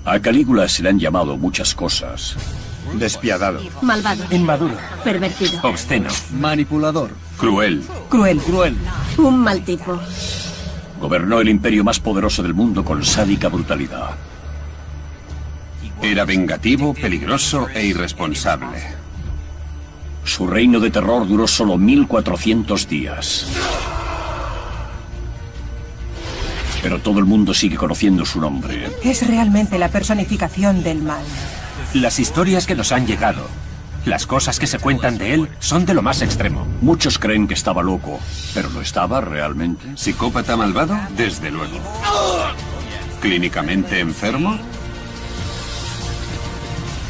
A Calígula se le han llamado muchas cosas. Despiadado. Malvado. Inmaduro. Pervertido. Obsceno. Manipulador. Cruel. Cruel. Cruel. Un mal tipo. Gobernó el imperio más poderoso del mundo con sádica brutalidad. Era vengativo, peligroso e irresponsable. Su reino de terror duró solo 1400 días. Pero todo el mundo sigue conociendo su nombre. Es realmente la personificación del mal. Las historias que nos han llegado, las cosas que se cuentan de él, son de lo más extremo. Muchos creen que estaba loco, pero ¿lo estaba realmente? ¿Psicópata malvado? Desde luego. ¿Clínicamente enfermo?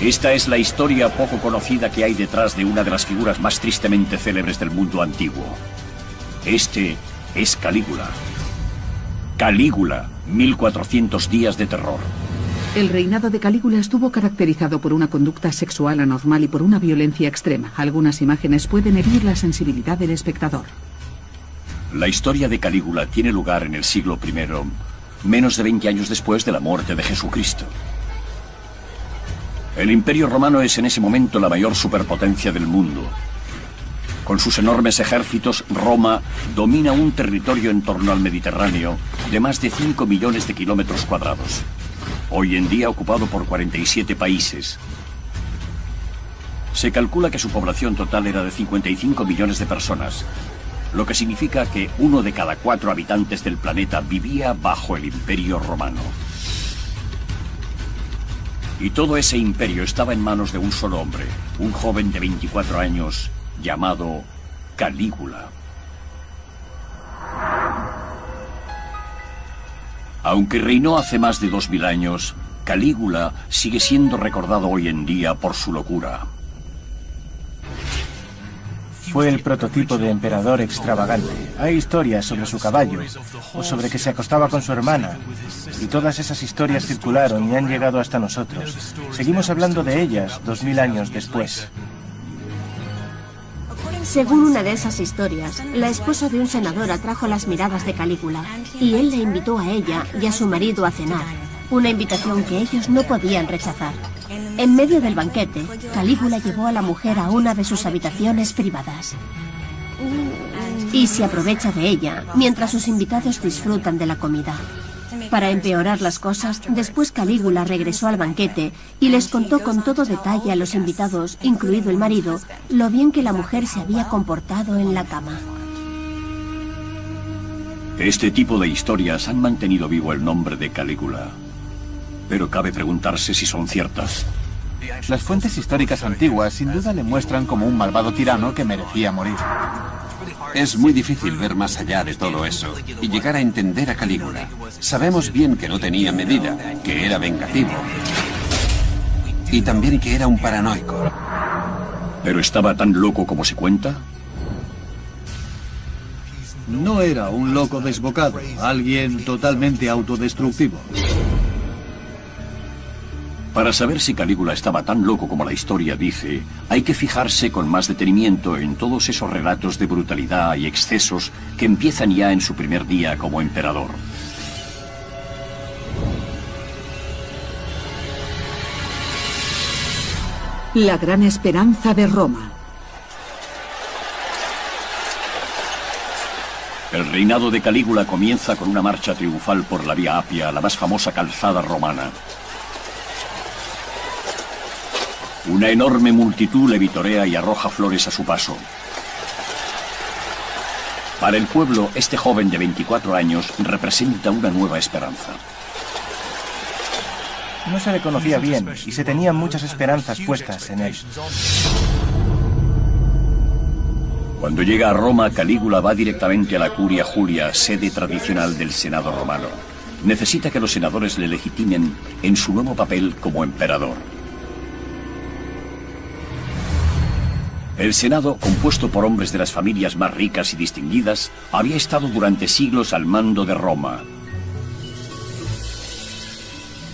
Esta es la historia poco conocida que hay detrás de una de las figuras más tristemente célebres del mundo antiguo. Este es Calígula. Calígula, 1400 días de terror. El reinado de Calígula estuvo caracterizado por una conducta sexual anormal y por una violencia extrema. Algunas imágenes pueden herir la sensibilidad del espectador. La historia de Calígula tiene lugar en el siglo I, menos de 20 años después de la muerte de Jesucristo. El Imperio Romano es en ese momento la mayor superpotencia del mundo. Con sus enormes ejércitos, Roma domina un territorio en torno al Mediterráneo de más de 5 millones de kilómetros cuadrados. Hoy en día ocupado por 47 países. Se calcula que su población total era de 55 millones de personas, lo que significa que 1 de cada 4 habitantes del planeta vivía bajo el Imperio Romano. Y todo ese imperio estaba en manos de un solo hombre, un joven de 24 años llamado Calígula. Aunque reinó hace más de 2000 años, Calígula sigue siendo recordado hoy en día por su locura. Fue el prototipo de emperador extravagante. Hay historias sobre su caballo, o sobre que se acostaba con su hermana. Y todas esas historias circularon y han llegado hasta nosotros. Seguimos hablando de ellas 2000 años después. Según una de esas historias, la esposa de un senador atrajo las miradas de Calígula y él la invitó a ella y a su marido a cenar, una invitación que ellos no podían rechazar. En medio del banquete, Calígula llevó a la mujer a una de sus habitaciones privadas y se aprovecha de ella mientras sus invitados disfrutan de la comida. Para empeorar las cosas, después Calígula regresó al banquete y les contó con todo detalle a los invitados, incluido el marido, lo bien que la mujer se había comportado en la cama. Este tipo de historias han mantenido vivo el nombre de Calígula. Pero cabe preguntarse si son ciertas. Las fuentes históricas antiguas sin duda le muestran como un malvado tirano que merecía morir. Es muy difícil ver más allá de todo eso y llegar a entender a Calígula. Sabemos bien que no tenía medida, que era vengativo y también que era un paranoico. ¿Pero estaba tan loco como se cuenta? No era un loco desbocado, alguien totalmente autodestructivo. Para saber si Calígula estaba tan loco como la historia dice, hay que fijarse con más detenimiento en todos esos relatos de brutalidad y excesos que empiezan ya en su primer día como emperador. La gran esperanza de Roma. El reinado de Calígula comienza con una marcha triunfal por la Vía Apia, la más famosa calzada romana. Una enorme multitud le vitorea y arroja flores a su paso. Para el pueblo, este joven de 24 años representa una nueva esperanza. No se le conocía bien y se tenían muchas esperanzas puestas en él. Cuando llega a Roma, Calígula va directamente a la Curia Julia, sede tradicional del Senado romano. Necesita que los senadores le legitimen en su nuevo papel como emperador. El Senado, compuesto por hombres de las familias más ricas y distinguidas, había estado durante siglos al mando de Roma.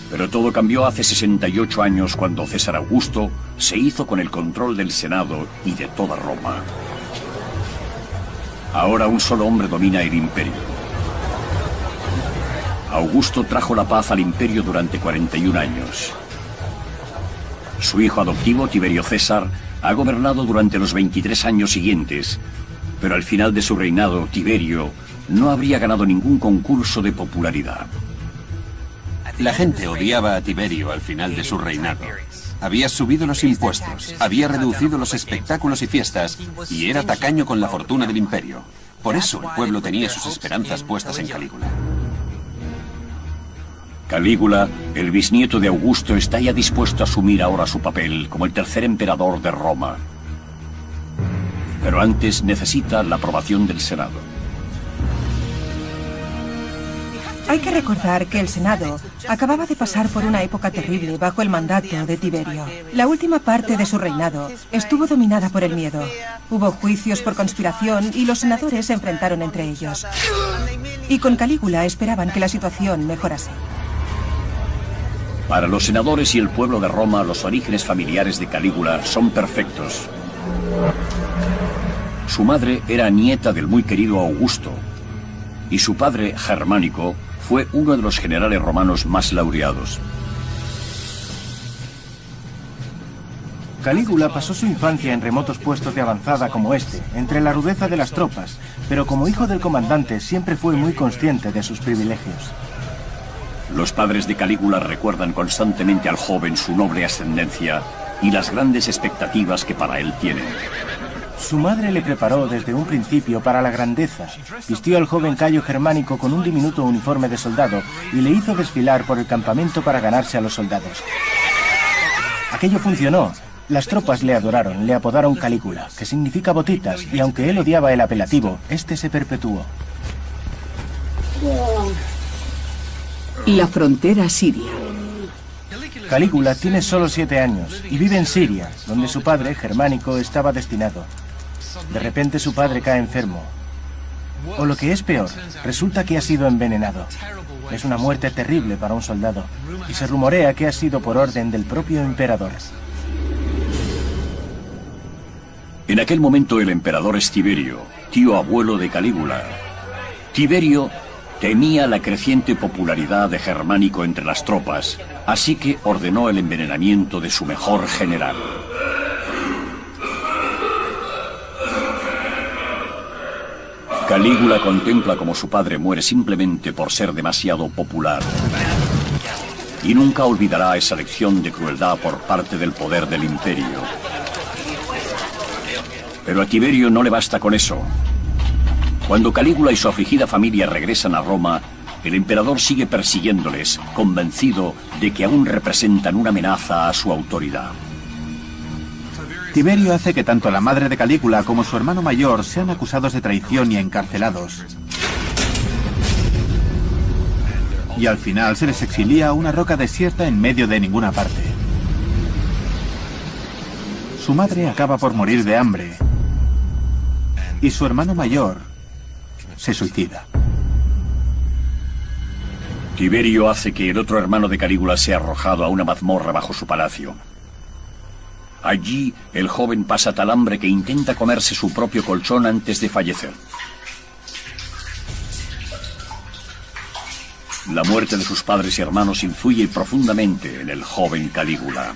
Pero todo cambió hace 68 años cuando César Augusto se hizo con el control del Senado y de toda Roma. Ahora un solo hombre domina el imperio. Augusto trajo la paz al imperio durante 41 años. Su hijo adoptivo, Tiberio César, ha gobernado durante los 23 años siguientes, pero al final de su reinado, Tiberio no habría ganado ningún concurso de popularidad. La gente odiaba a Tiberio al final de su reinado. Había subido los impuestos, había reducido los espectáculos y fiestas, y era tacaño con la fortuna del imperio. Por eso el pueblo tenía sus esperanzas puestas en Calígula. Calígula, el bisnieto de Augusto, está ya dispuesto a asumir ahora su papel como el tercer emperador de Roma. Pero antes necesita la aprobación del Senado. Hay que recordar que el Senado acababa de pasar por una época terrible bajo el mandato de Tiberio. La última parte de su reinado estuvo dominada por el miedo. Hubo juicios por conspiración y los senadores se enfrentaron entre ellos. Y con Calígula esperaban que la situación mejorase. Para los senadores y el pueblo de Roma, los orígenes familiares de Calígula son perfectos. Su madre era nieta del muy querido Augusto, y su padre, Germánico, fue uno de los generales romanos más laureados. Calígula pasó su infancia en remotos puestos de avanzada como este, entre la rudeza de las tropas, pero como hijo del comandante siempre fue muy consciente de sus privilegios. Los padres de Calígula recuerdan constantemente al joven su noble ascendencia y las grandes expectativas que para él tienen. Su madre le preparó desde un principio para la grandeza. Vistió al joven Cayo Germánico con un diminuto uniforme de soldado y le hizo desfilar por el campamento para ganarse a los soldados. Aquello funcionó. Las tropas le adoraron, le apodaron Calígula, que significa botitas, y aunque él odiaba el apelativo, este se perpetuó. La frontera siria. Calígula tiene solo 7 años y vive en Siria, donde su padre, Germánico, estaba destinado. De repente su padre cae enfermo. O lo que es peor, resulta que ha sido envenenado. Es una muerte terrible para un soldado, y se rumorea que ha sido por orden del propio emperador. En aquel momento el emperador es Tiberio, tío abuelo de Calígula. Tiberio temía la creciente popularidad de Germánico entre las tropas, así que ordenó el envenenamiento de su mejor general. Calígula contempla cómo su padre muere simplemente por ser demasiado popular. Y nunca olvidará esa lección de crueldad por parte del poder del imperio. Pero a Tiberio no le basta con eso. Cuando Calígula y su afligida familia regresan a Roma, el emperador sigue persiguiéndoles, convencido de que aún representan una amenaza a su autoridad. Tiberio hace que tanto la madre de Calígula como su hermano mayor sean acusados de traición y encarcelados. Y al final se les exilia a una roca desierta en medio de ninguna parte. Su madre acaba por morir de hambre. Y su hermano mayor se suicida. Tiberio hace que el otro hermano de Calígula sea arrojado a una mazmorra bajo su palacio. Allí, el joven pasa tal hambre que intenta comerse su propio colchón antes de fallecer. La muerte de sus padres y hermanos influye profundamente en el joven Calígula.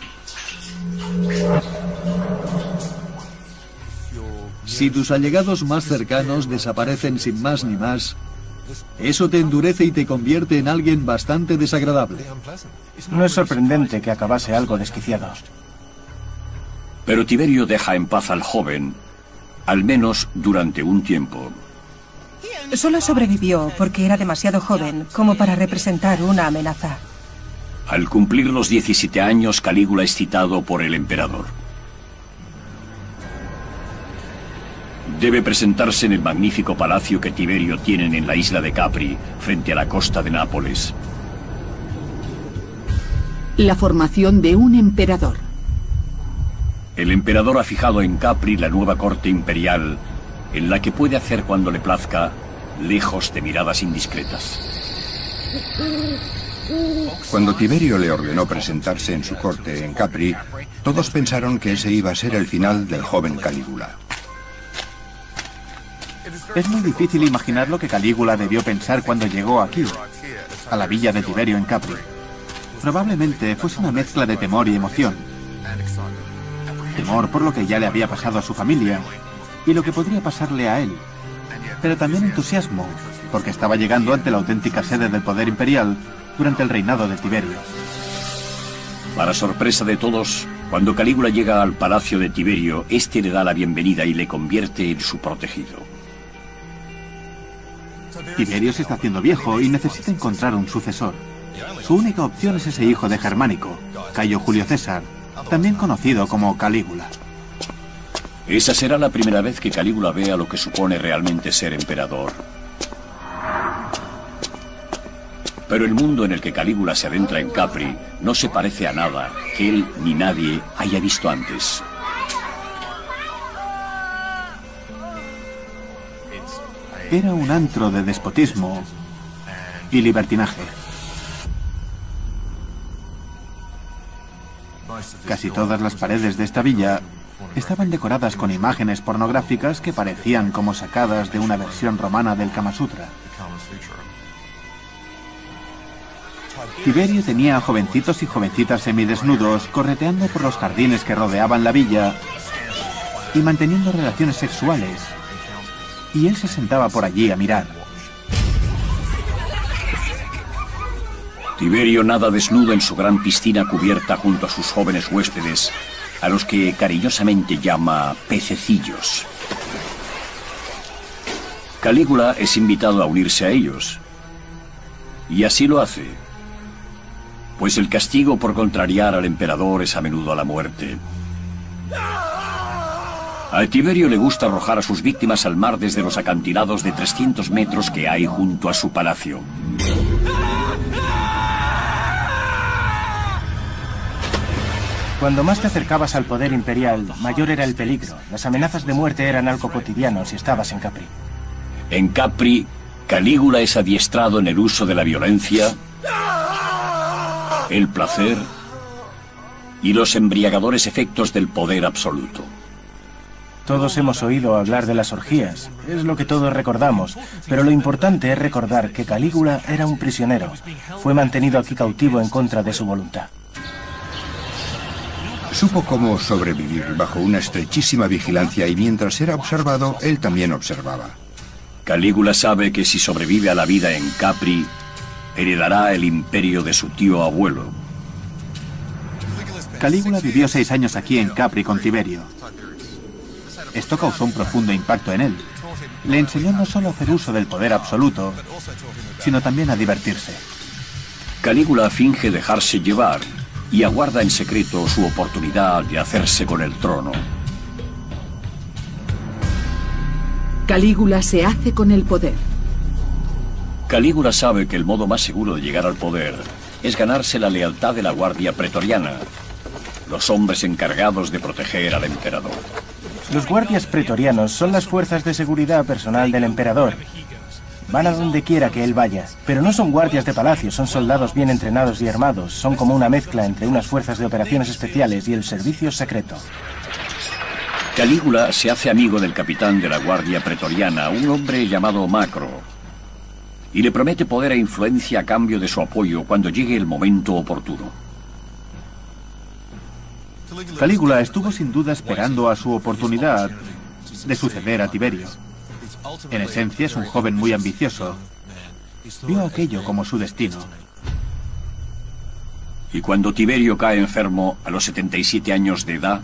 Si tus allegados más cercanos desaparecen sin más ni más, eso te endurece y te convierte en alguien bastante desagradable. No es sorprendente que acabase algo desquiciado. Pero Tiberio deja en paz al joven, al menos durante un tiempo. Solo sobrevivió porque era demasiado joven como para representar una amenaza. Al cumplir los 17 años, Calígula es citado por el emperador. Debe presentarse en el magnífico palacio que Tiberio tiene en la isla de Capri, frente a la costa de Nápoles. La formación de un emperador. El emperador ha fijado en Capri la nueva corte imperial, en la que puede hacer cuando le plazca, lejos de miradas indiscretas. Cuando Tiberio le ordenó presentarse en su corte en Capri, todos pensaron que ese iba a ser el final del joven Calígula. Es muy difícil imaginar lo que Calígula debió pensar cuando llegó aquí. a la villa de Tiberio en Capri. Probablemente fuese una mezcla de temor y emoción. Temor por lo que ya le había pasado a su familia y lo que podría pasarle a él. Pero también entusiasmo, porque estaba llegando ante la auténtica sede del poder imperial durante el reinado de Tiberio. Para sorpresa de todos, cuando Calígula llega al palacio de Tiberio, este le da la bienvenida y le convierte en su protegido. Tiberio se está haciendo viejo y necesita encontrar un sucesor. Su única opción es ese hijo de Germánico, Cayo Julio César, también conocido como Calígula. Esa será la primera vez que Calígula vea lo que supone realmente ser emperador. Pero el mundo en el que Calígula se adentra en Capri no se parece a nada que él ni nadie haya visto antes. Era un antro de despotismo y libertinaje. Casi todas las paredes de esta villa estaban decoradas con imágenes pornográficas que parecían como sacadas de una versión romana del Kama Sutra. Tiberio tenía a jovencitos y jovencitas semidesnudos correteando por los jardines que rodeaban la villa y manteniendo relaciones sexuales. Y él se sentaba por allí a mirar. Tiberio nada desnudo en su gran piscina cubierta junto a sus jóvenes huéspedes, a los que cariñosamente llama pececillos. Calígula es invitado a unirse a ellos. Y así lo hace, pues el castigo por contrariar al emperador es a menudo la muerte. A Tiberio le gusta arrojar a sus víctimas al mar desde los acantilados de 300 metros que hay junto a su palacio. Cuando más te acercabas al poder imperial, mayor era el peligro. Las amenazas de muerte eran algo cotidiano si estabas en Capri. En Capri, Calígula es adiestrado en el uso de la violencia, el placer y los embriagadores efectos del poder absoluto. Todos hemos oído hablar de las orgías, es lo que todos recordamos, pero lo importante es recordar que Calígula era un prisionero. Fue mantenido aquí cautivo en contra de su voluntad. Supo cómo sobrevivir bajo una estrechísima vigilancia y mientras era observado, él también observaba. Calígula sabe que si sobrevive a la vida en Capri, heredará el imperio de su tío abuelo. Calígula vivió 6 años aquí en Capri con Tiberio. Esto causó un profundo impacto en él. Le enseñó no solo a hacer uso del poder absoluto, sino también a divertirse. Calígula finge dejarse llevar y aguarda en secreto su oportunidad de hacerse con el trono. Calígula se hace con el poder. Calígula sabe que el modo más seguro de llegar al poder es ganarse la lealtad de la Guardia Pretoriana, los hombres encargados de proteger al emperador. Los guardias pretorianos son las fuerzas de seguridad personal del emperador. Van a donde quiera que él vaya, pero no son guardias de palacio, son soldados bien entrenados y armados. Son como una mezcla entre unas fuerzas de operaciones especiales y el servicio secreto. Calígula se hace amigo del capitán de la Guardia Pretoriana, un hombre llamado Macro, y le promete poder e influencia a cambio de su apoyo cuando llegue el momento oportuno. Calígula estuvo sin duda esperando a su oportunidad de suceder a Tiberio. En esencia es un joven muy ambicioso. Vio aquello como su destino. Y cuando Tiberio cae enfermo a los 77 años de edad,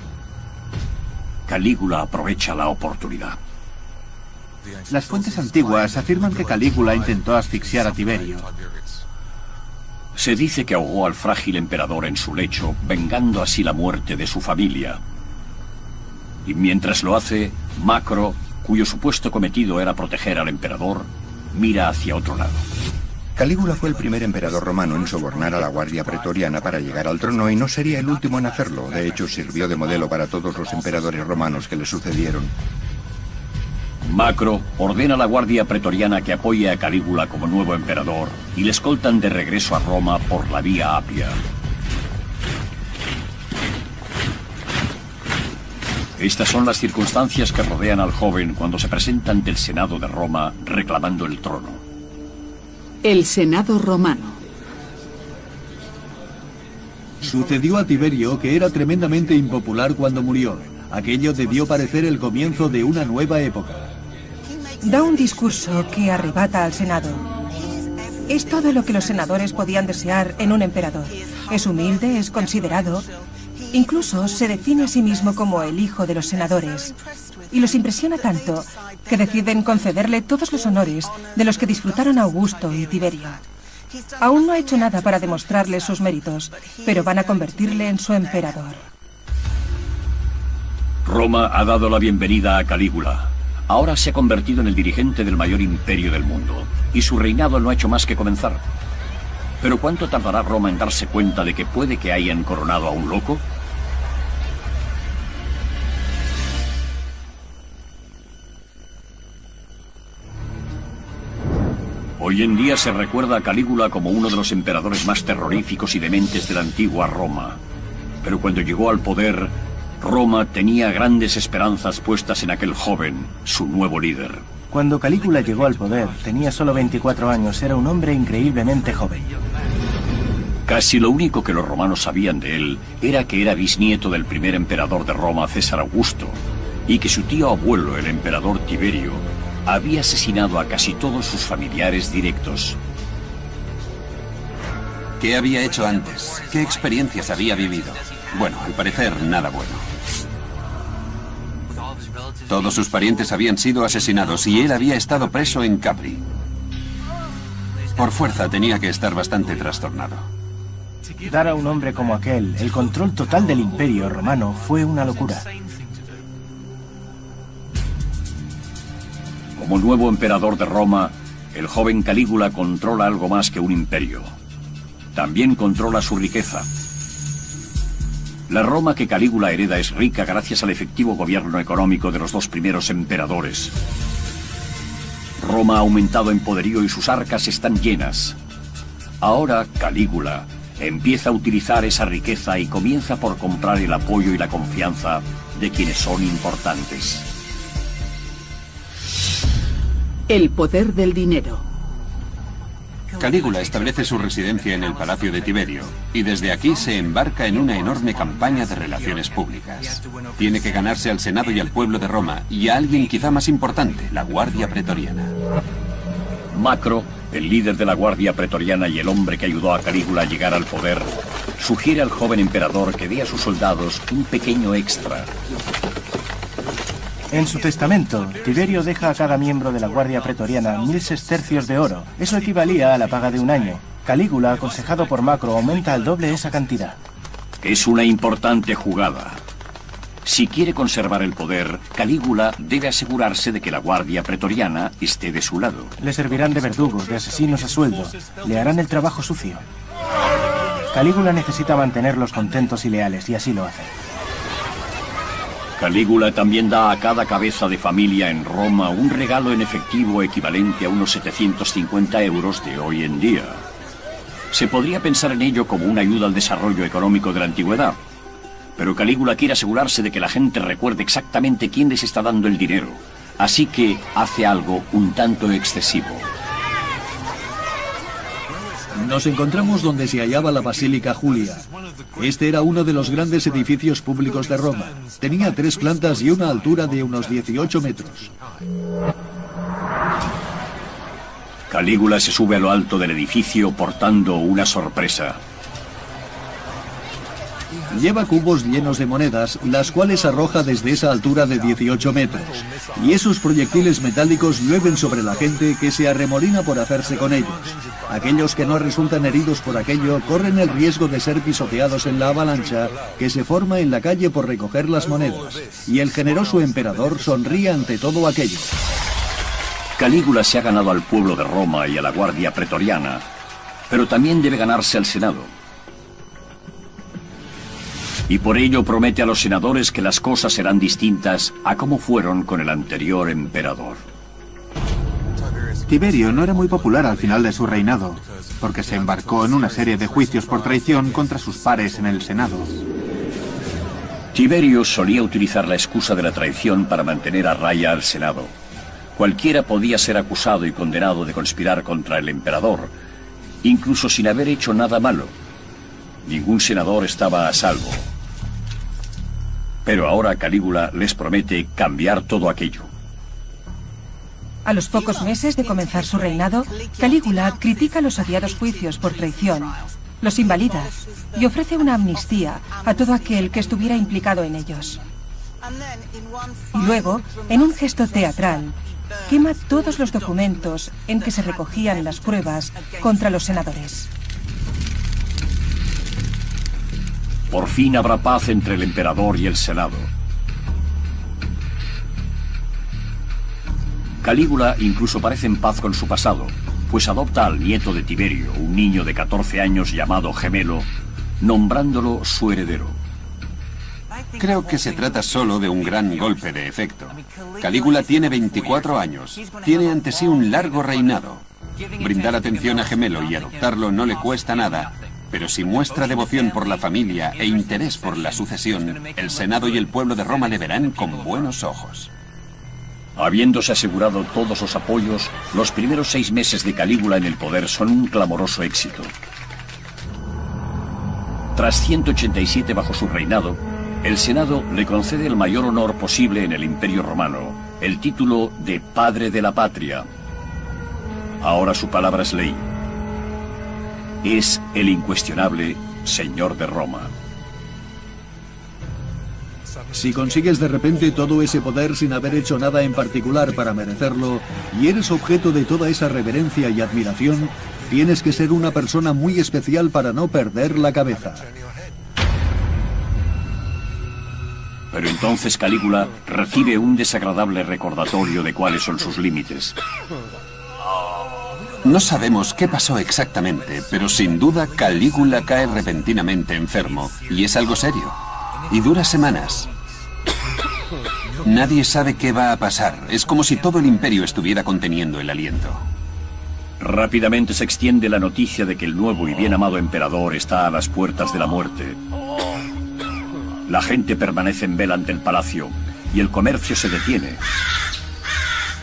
Calígula aprovecha la oportunidad. Las fuentes antiguas afirman que Calígula intentó asfixiar a Tiberio. Se dice que ahogó al frágil emperador en su lecho, vengando así la muerte de su familia. Y mientras lo hace, Macro, cuyo supuesto cometido era proteger al emperador, mira hacia otro lado. Calígula fue el primer emperador romano en sobornar a la Guardia Pretoriana para llegar al trono y no sería el último en hacerlo. De hecho, sirvió de modelo para todos los emperadores romanos que le sucedieron. Macro ordena a la Guardia Pretoriana que apoye a Calígula como nuevo emperador y le escoltan de regreso a Roma por la vía Apia. Estas son las circunstancias que rodean al joven cuando se presenta ante el Senado de Roma reclamando el trono. El Senado romano. Sucedió a Tiberio que era tremendamente impopular cuando murió. Aquello debió parecer el comienzo de una nueva época. Da un discurso que arrebata al Senado. Es todo lo que los senadores podían desear en un emperador. Es humilde, es considerado. Incluso se define a sí mismo como el hijo de los senadores. Y los impresiona tanto que deciden concederle todos los honores de los que disfrutaron Augusto y Tiberio. Aún no ha hecho nada para demostrarle sus méritos, pero van a convertirle en su emperador. Roma ha dado la bienvenida a Calígula. Ahora se ha convertido en el dirigente del mayor imperio del mundo, y su reinado no ha hecho más que comenzar. ¿Pero cuánto tardará Roma en darse cuenta de que puede que hayan coronado a un loco? Hoy en día se recuerda a Calígula como uno de los emperadores más terroríficos y dementes de la antigua Roma. Pero cuando llegó al poder, Roma tenía grandes esperanzas puestas en aquel joven, su nuevo líder. Cuando Calígula llegó al poder, tenía solo 24 años, era un hombre increíblemente joven. Casi lo único que los romanos sabían de él era que era bisnieto del primer emperador de Roma, César Augusto, y que su tío abuelo, el emperador Tiberio, había asesinado a casi todos sus familiares directos. ¿Qué había hecho antes? ¿Qué experiencias había vivido? Bueno, al parecer, nada bueno. Todos sus parientes habían sido asesinados y él había estado preso en Capri. Por fuerza tenía que estar bastante trastornado. Dar a un hombre como aquel el control total del imperio romano fue una locura. Como nuevo emperador de Roma, el joven Calígula controla algo más que un imperio. También controla su riqueza. La Roma que Calígula hereda es rica gracias al efectivo gobierno económico de los dos primeros emperadores. Roma ha aumentado en poderío y sus arcas están llenas. Ahora Calígula empieza a utilizar esa riqueza y comienza por comprar el apoyo y la confianza de quienes son importantes. El poder del dinero. Calígula establece su residencia en el Palacio de Tiberio y desde aquí se embarca en una enorme campaña de relaciones públicas. Tiene que ganarse al Senado y al pueblo de Roma y a alguien quizá más importante, la Guardia Pretoriana. Macro, el líder de la Guardia Pretoriana y el hombre que ayudó a Calígula a llegar al poder, sugiere al joven emperador que dé a sus soldados un pequeño extra. En su testamento, Tiberio deja a cada miembro de la Guardia Pretoriana 1000 sestercios de oro. Eso equivalía a la paga de un año. Calígula, aconsejado por Macro, aumenta al doble esa cantidad. Es una importante jugada. Si quiere conservar el poder, Calígula debe asegurarse de que la Guardia Pretoriana esté de su lado. Le servirán de verdugos, de asesinos a sueldo. Le harán el trabajo sucio. Calígula necesita mantenerlos contentos y leales, y así lo hace. Calígula también da a cada cabeza de familia en Roma un regalo en efectivo equivalente a unos 750 euros de hoy en día. Se podría pensar en ello como una ayuda al desarrollo económico de la antigüedad, pero Calígula quiere asegurarse de que la gente recuerde exactamente quién les está dando el dinero, así que hace algo un tanto excesivo. Nos encontramos donde se hallaba la Basílica Julia. Este era uno de los grandes edificios públicos de Roma. Tenía 3 plantas y una altura de unos 18 metros. Calígula se sube a lo alto del edificio portando una sorpresa. Lleva cubos llenos de monedas, las cuales arroja desde esa altura de 18 metros. Y esos proyectiles metálicos llueven sobre la gente que se arremolina por hacerse con ellos. Aquellos que no resultan heridos por aquello corren el riesgo de ser pisoteados en la avalancha que se forma en la calle por recoger las monedas. Y el generoso emperador sonríe ante todo aquello. Calígula se ha ganado al pueblo de Roma y a la Guardia Pretoriana, pero también debe ganarse al Senado. Y por ello promete a los senadores que las cosas serán distintas a como fueron con el anterior emperador. Tiberio no era muy popular al final de su reinado, porque se embarcó en una serie de juicios por traición contra sus pares en el Senado. Tiberio solía utilizar la excusa de la traición para mantener a raya al Senado. Cualquiera podía ser acusado y condenado de conspirar contra el emperador, incluso sin haber hecho nada malo. Ningún senador estaba a salvo. Pero ahora Calígula les promete cambiar todo aquello. A los pocos meses de comenzar su reinado, Calígula critica los odiados juicios por traición, los invalida y ofrece una amnistía a todo aquel que estuviera implicado en ellos. Y luego, en un gesto teatral, quema todos los documentos en que se recogían las pruebas contra los senadores. Por fin habrá paz entre el emperador y el Senado. Calígula incluso parece en paz con su pasado, pues adopta al nieto de Tiberio, un niño de 14 años llamado Gemelo, nombrándolo su heredero. Creo que se trata solo de un gran golpe de efecto. Calígula tiene 24 años. Tiene ante sí un largo reinado. Brindar atención a Gemelo y adoptarlo no le cuesta nada, pero si muestra devoción por la familia e interés por la sucesión, el Senado y el pueblo de Roma le verán con buenos ojos. Habiéndose asegurado todos los apoyos, los primeros 6 meses de Calígula en el poder son un clamoroso éxito. Tras 187 bajo su reinado, el Senado le concede el mayor honor posible en el Imperio Romano, el título de Padre de la Patria. Ahora su palabra es ley. Es el incuestionable Señor de Roma. Si consigues de repente todo ese poder sin haber hecho nada en particular para merecerlo, y eres objeto de toda esa reverencia y admiración, tienes que ser una persona muy especial para no perder la cabeza. Pero entonces Calígula recibe un desagradable recordatorio de cuáles son sus límites. No sabemos qué pasó exactamente, pero sin duda Calígula cae repentinamente enfermo, y es algo serio. Y dura semanas. Nadie sabe qué va a pasar. Es como si todo el imperio estuviera conteniendo el aliento. Rápidamente se extiende la noticia de que el nuevo y bien amado emperador está a las puertas de la muerte. La gente permanece en vela ante el palacio y el comercio se detiene.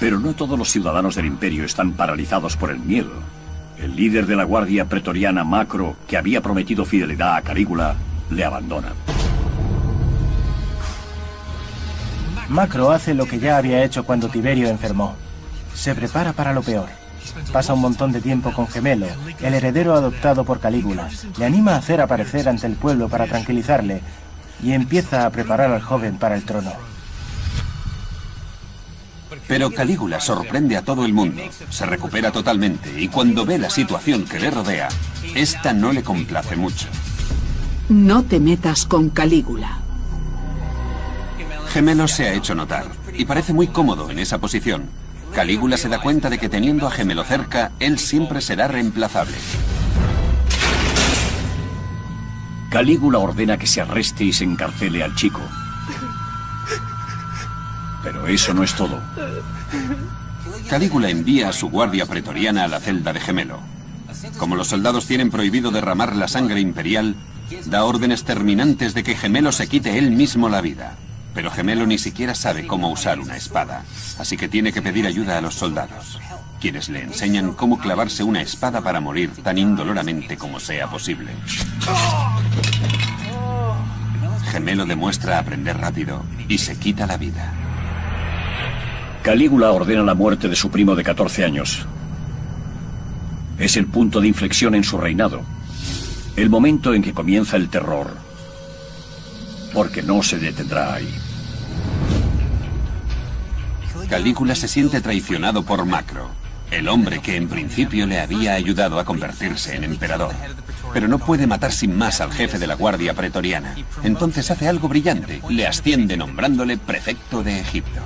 Pero no todos los ciudadanos del imperio están paralizados por el miedo. El líder de la guardia pretoriana, Macro, que había prometido fidelidad a Calígula, le abandona. Macro hace lo que ya había hecho cuando Tiberio enfermó. Se prepara para lo peor. Pasa un montón de tiempo con Gemelo, el heredero adoptado por Calígula. Le anima a hacer aparecer ante el pueblo para tranquilizarle y empieza a preparar al joven para el trono. Pero Calígula sorprende a todo el mundo, se recupera totalmente y cuando ve la situación que le rodea, esta no le complace mucho. No te metas con Calígula. Gemelo se ha hecho notar y parece muy cómodo en esa posición. Calígula se da cuenta de que teniendo a Gemelo cerca, él siempre será reemplazable. Calígula ordena que se arreste y se encarcele al chico. Pero eso no es todo. Calígula envía a su guardia pretoriana a la celda de Gemelo. Como los soldados tienen prohibido derramar la sangre imperial, da órdenes terminantes de que Gemelo se quite él mismo la vida. Pero Gemelo ni siquiera sabe cómo usar una espada, así que tiene que pedir ayuda a los soldados, quienes le enseñan cómo clavarse una espada para morir tan indoloramente como sea posible. Gemelo demuestra aprender rápido y se quita la vida. Calígula ordena la muerte de su primo de 14 años. Es el punto de inflexión en su reinado, el momento en que comienza el terror, porque no se detendrá ahí. Calígula se siente traicionado por Macro, el hombre que en principio le había ayudado a convertirse en emperador. Pero no puede matar sin más al jefe de la guardia pretoriana. Entonces hace algo brillante, le asciende nombrándole prefecto de Egipto.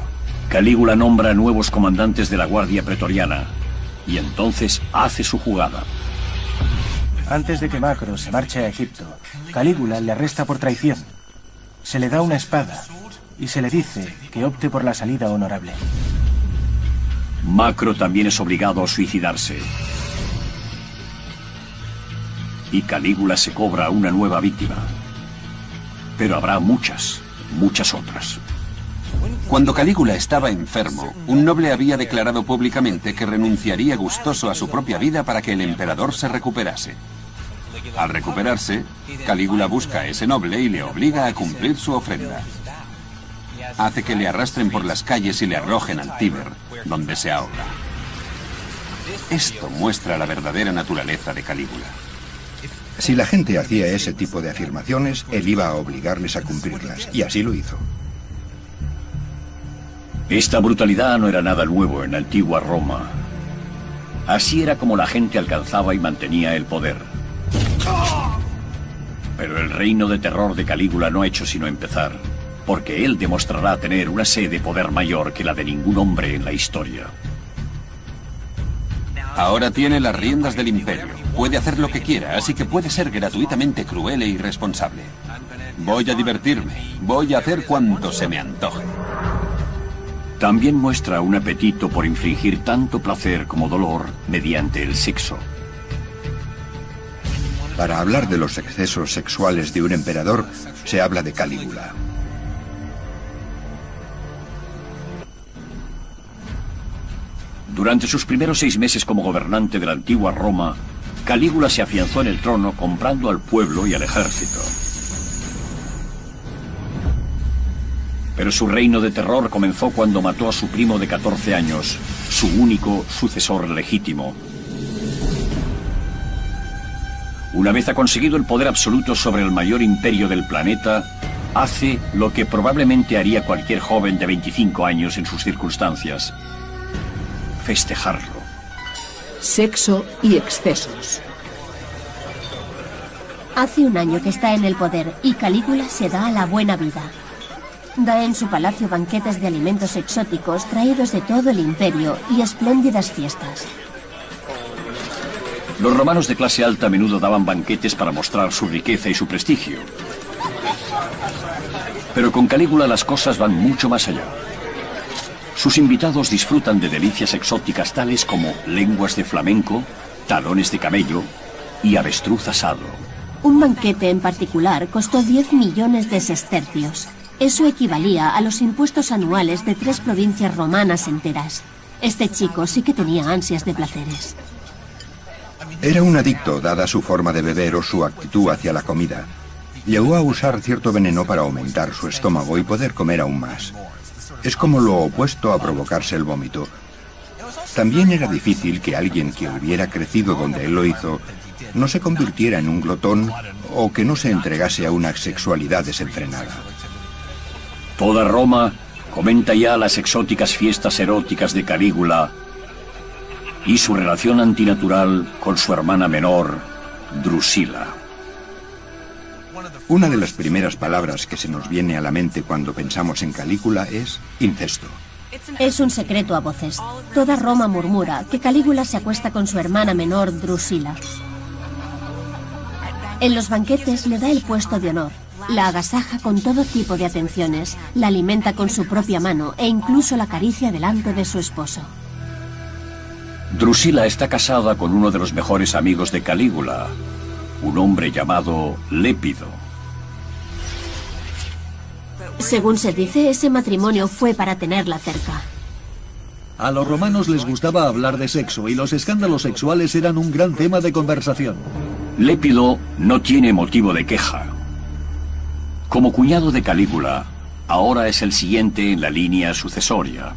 Calígula nombra nuevos comandantes de la guardia pretoriana y entonces hace su jugada. Antes de que Macro se marche a Egipto, Calígula le arresta por traición. Se le da una espada y se le dice que opte por la salida honorable. Macro también es obligado a suicidarse. Y Calígula se cobra una nueva víctima. Pero habrá muchas, muchas otras. Cuando Calígula estaba enfermo, un noble había declarado públicamente que renunciaría gustoso a su propia vida para que el emperador se recuperase. Al recuperarse, Calígula busca a ese noble y le obliga a cumplir su ofrenda. Hace que le arrastren por las calles y le arrojen al Tíber, donde se ahoga. Esto muestra la verdadera naturaleza de Calígula. Si la gente hacía ese tipo de afirmaciones, él iba a obligarles a cumplirlas, y así lo hizo. Esta brutalidad no era nada nuevo en la antigua Roma. Así era como la gente alcanzaba y mantenía el poder. Pero el reino de terror de Calígula no ha hecho sino empezar, porque él demostrará tener una sed de poder mayor que la de ningún hombre en la historia. Ahora tiene las riendas del imperio. Puede hacer lo que quiera, así que puede ser gratuitamente cruel e irresponsable. Voy a divertirme. Voy a hacer cuanto se me antoje. También muestra un apetito por infligir tanto placer como dolor mediante el sexo. Para hablar de los excesos sexuales de un emperador, se habla de Calígula. Durante sus primeros 6 meses como gobernante de la antigua Roma, Calígula se afianzó en el trono comprando al pueblo y al ejército. Pero su reino de terror comenzó cuando mató a su primo de 14 años, su único sucesor legítimo. Una vez ha conseguido el poder absoluto sobre el mayor imperio del planeta, hace lo que probablemente haría cualquier joven de 25 años en sus circunstancias: festejarlo. Sexo y excesos. Hace un año que está en el poder y Calígula se da a la buena vida. Da en su palacio banquetes de alimentos exóticos traídos de todo el imperio y espléndidas fiestas. Los romanos de clase alta a menudo daban banquetes para mostrar su riqueza y su prestigio. Pero con Calígula las cosas van mucho más allá. Sus invitados disfrutan de delicias exóticas tales como lenguas de flamenco, talones de camello y avestruz asado. Un banquete en particular costó 10 millones de sestercios. Eso equivalía a los impuestos anuales de 3 provincias romanas enteras. Este chico sí que tenía ansias de placeres. Era un adicto, dada su forma de beber o su actitud hacia la comida. Llegó a usar cierto veneno para aumentar su estómago y poder comer aún más. Es como lo opuesto a provocarse el vómito. También era difícil que alguien que hubiera crecido donde él lo hizo no se convirtiera en un glotón o que no se entregase a una sexualidad desenfrenada. Toda Roma comenta ya las exóticas fiestas eróticas de Calígula y su relación antinatural con su hermana menor, Drusila. Una de las primeras palabras que se nos viene a la mente cuando pensamos en Calígula es incesto. Es un secreto a voces. Toda Roma murmura que Calígula se acuesta con su hermana menor, Drusila. En los banquetes le da el puesto de honor. La agasaja con todo tipo de atenciones, la alimenta con su propia mano e incluso la acaricia delante de su esposo. Drusila está casada con uno de los mejores amigos de Calígula, un hombre llamado Lépido. Según se dice, ese matrimonio fue para tenerla cerca. A los romanos les gustaba hablar de sexo y los escándalos sexuales eran un gran tema de conversación. Lépido no tiene motivo de queja. Como cuñado de Calígula, ahora es el siguiente en la línea sucesoria.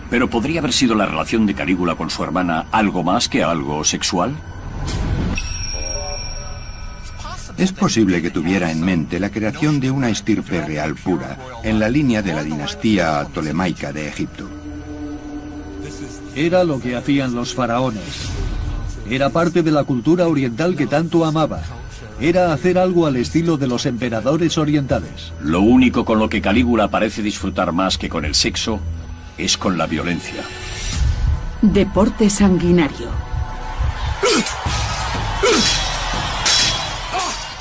¿Pero podría haber sido la relación de Calígula con su hermana algo más que algo sexual? Es posible que tuviera en mente la creación de una estirpe real pura, en la línea de la dinastía tolemaica de Egipto. Era lo que hacían los faraones. Era parte de la cultura oriental que tanto amaba. Era hacer algo al estilo de los emperadores orientales. Lo único con lo que Calígula parece disfrutar más que con el sexo es con la violencia. Deporte sanguinario.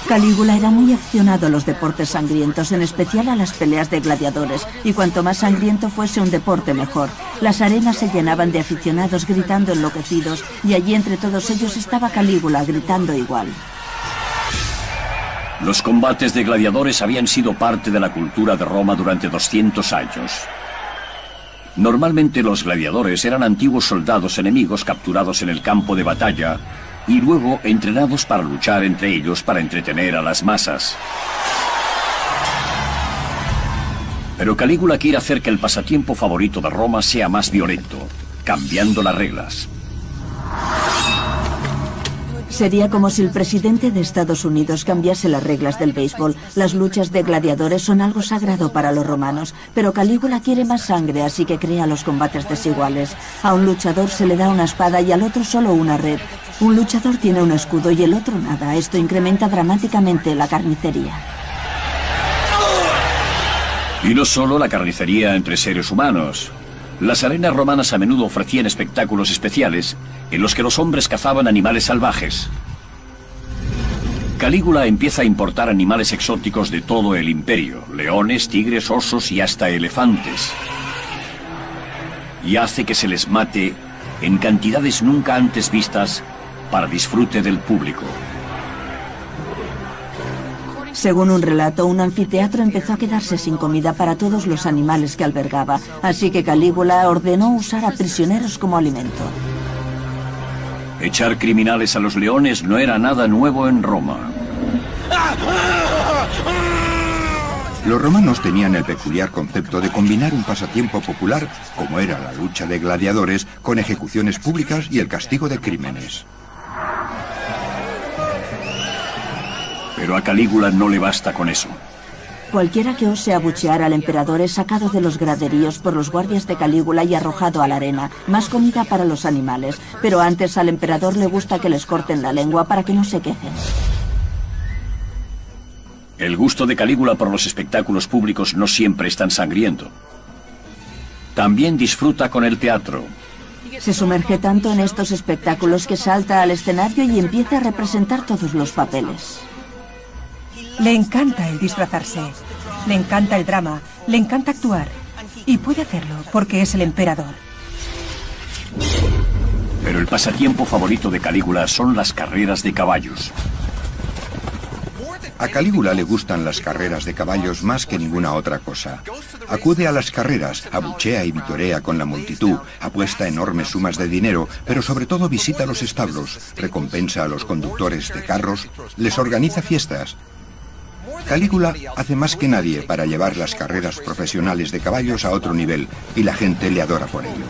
Calígula era muy aficionado a los deportes sangrientos, en especial a las peleas de gladiadores, y cuanto más sangriento fuese un deporte mejor. Las arenas se llenaban de aficionados gritando enloquecidos, y allí entre todos ellos estaba Calígula gritando igual. Los combates de gladiadores habían sido parte de la cultura de Roma durante 200 años. Normalmente los gladiadores eran antiguos soldados enemigos capturados en el campo de batalla y luego entrenados para luchar entre ellos para entretener a las masas. Pero Calígula quiere hacer que el pasatiempo favorito de Roma sea más violento, cambiando las reglas. Sería como si el presidente de Estados Unidos cambiase las reglas del béisbol. Las luchas de gladiadores son algo sagrado para los romanos, pero Calígula quiere más sangre, así que crea los combates desiguales. A un luchador se le da una espada y al otro solo una red. Un luchador tiene un escudo y el otro nada. Esto incrementa dramáticamente la carnicería. Y no solo la carnicería entre seres humanos. Las arenas romanas a menudo ofrecían espectáculos especiales en los que los hombres cazaban animales salvajes. Calígula empieza a importar animales exóticos de todo el imperio, leones, tigres, osos y hasta elefantes. Y hace que se les mate en cantidades nunca antes vistas para disfrute del público. Según un relato, un anfiteatro empezó a quedarse sin comida para todos los animales que albergaba, así que Calígula ordenó usar a prisioneros como alimento. Echar criminales a los leones no era nada nuevo en Roma. Los romanos tenían el peculiar concepto de combinar un pasatiempo popular, como era la lucha de gladiadores, con ejecuciones públicas y el castigo de crímenes. Pero a Calígula no le basta con eso. Cualquiera que ose abuchear al emperador es sacado de los graderíos por los guardias de Calígula y arrojado a la arena. Más comida para los animales, pero antes al emperador le gusta que les corten la lengua para que no se quejen. El gusto de Calígula por los espectáculos públicos no siempre es tan sangriento. También disfruta con el teatro. Se sumerge tanto en estos espectáculos que salta al escenario y empieza a representar todos los papeles. Le encanta el disfrazarse, le encanta el drama, le encanta actuar. Y puede hacerlo porque es el emperador. Pero el pasatiempo favorito de Calígula son las carreras de caballos. A Calígula le gustan las carreras de caballos más que ninguna otra cosa. Acude a las carreras, abuchea y vitorea con la multitud, apuesta enormes sumas de dinero, pero sobre todo visita los establos, recompensa a los conductores de carros, les organiza fiestas. Calígula hace más que nadie para llevar las carreras profesionales de caballos a otro nivel, y la gente le adora por ello.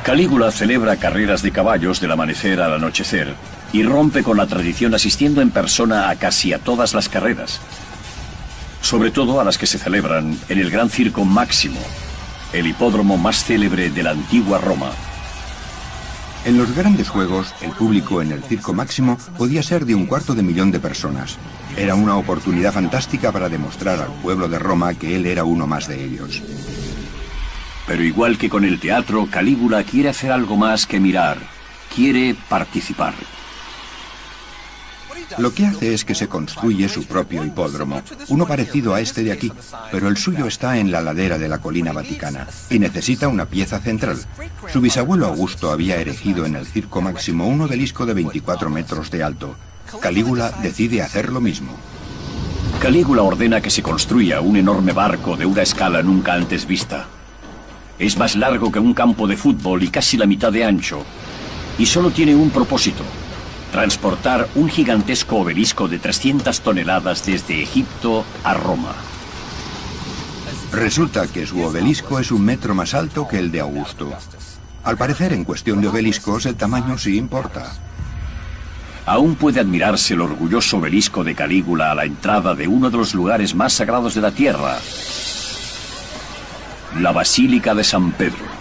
Calígula celebra carreras de caballos del amanecer al anochecer y rompe con la tradición asistiendo en persona a casi a todas las carreras, sobre todo a las que se celebran en el Gran Circo Máximo, el hipódromo más célebre de la antigua Roma. En los grandes juegos, el público en el Circo Máximo podía ser de 250.000 de personas. Era una oportunidad fantástica para demostrar al pueblo de Roma que él era uno más de ellos. Pero igual que con el teatro, Calígula quiere hacer algo más que mirar. Quiere participar. Lo que hace es que se construye su propio hipódromo, uno parecido a este de aquí, pero el suyo está en la ladera de la colina vaticana y necesita una pieza central. Su bisabuelo Augusto había erigido en el Circo Máximo un obelisco de 24 metros de alto. Calígula decide hacer lo mismo. Calígula ordena que se construya un enorme barco de una escala nunca antes vista. Es más largo que un campo de fútbol y casi la mitad de ancho, y solo tiene un propósito: transportar un gigantesco obelisco de 300 toneladas desde Egipto a Roma. Resulta que su obelisco es 1 metro más alto que el de Augusto. Al parecer, en cuestión de obeliscos, el tamaño sí importa. Aún puede admirarse el orgulloso obelisco de Calígula a la entrada de uno de los lugares más sagrados de la tierra, la Basílica de San Pedro.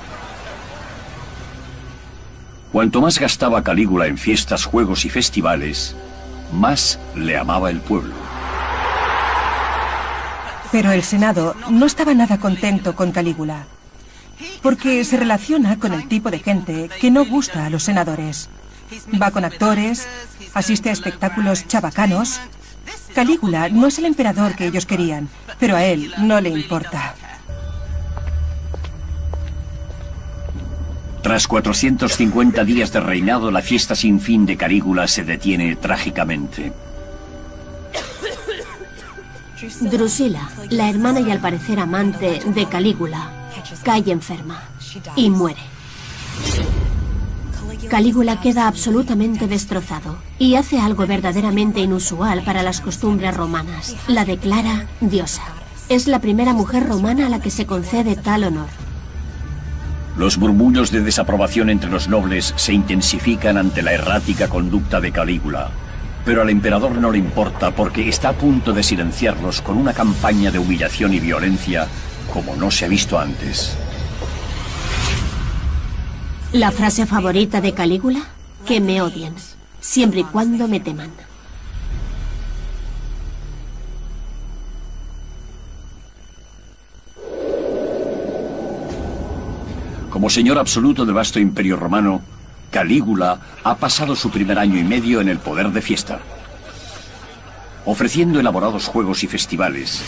Cuanto más gastaba Calígula en fiestas, juegos y festivales, más le amaba el pueblo. Pero el Senado no estaba nada contento con Calígula, porque se relaciona con el tipo de gente que no gusta a los senadores. Va con actores, asiste a espectáculos chabacanos. Calígula no es el emperador que ellos querían, pero a él no le importa. Tras 450 días de reinado, la fiesta sin fin de Calígula se detiene trágicamente. Drusila, la hermana y al parecer amante de Calígula, cae enferma y muere. Calígula queda absolutamente destrozado y hace algo verdaderamente inusual para las costumbres romanas. La declara diosa. Es la primera mujer romana a la que se concede tal honor. Los murmullos de desaprobación entre los nobles se intensifican ante la errática conducta de Calígula. Pero al emperador no le importa porque está a punto de silenciarlos con una campaña de humillación y violencia como no se ha visto antes. ¿La frase favorita de Calígula? Que me odien, siempre y cuando me teman. Como señor absoluto del vasto imperio romano, Calígula ha pasado su primer año y medio en el poder de fiesta, ofreciendo elaborados juegos y festivales.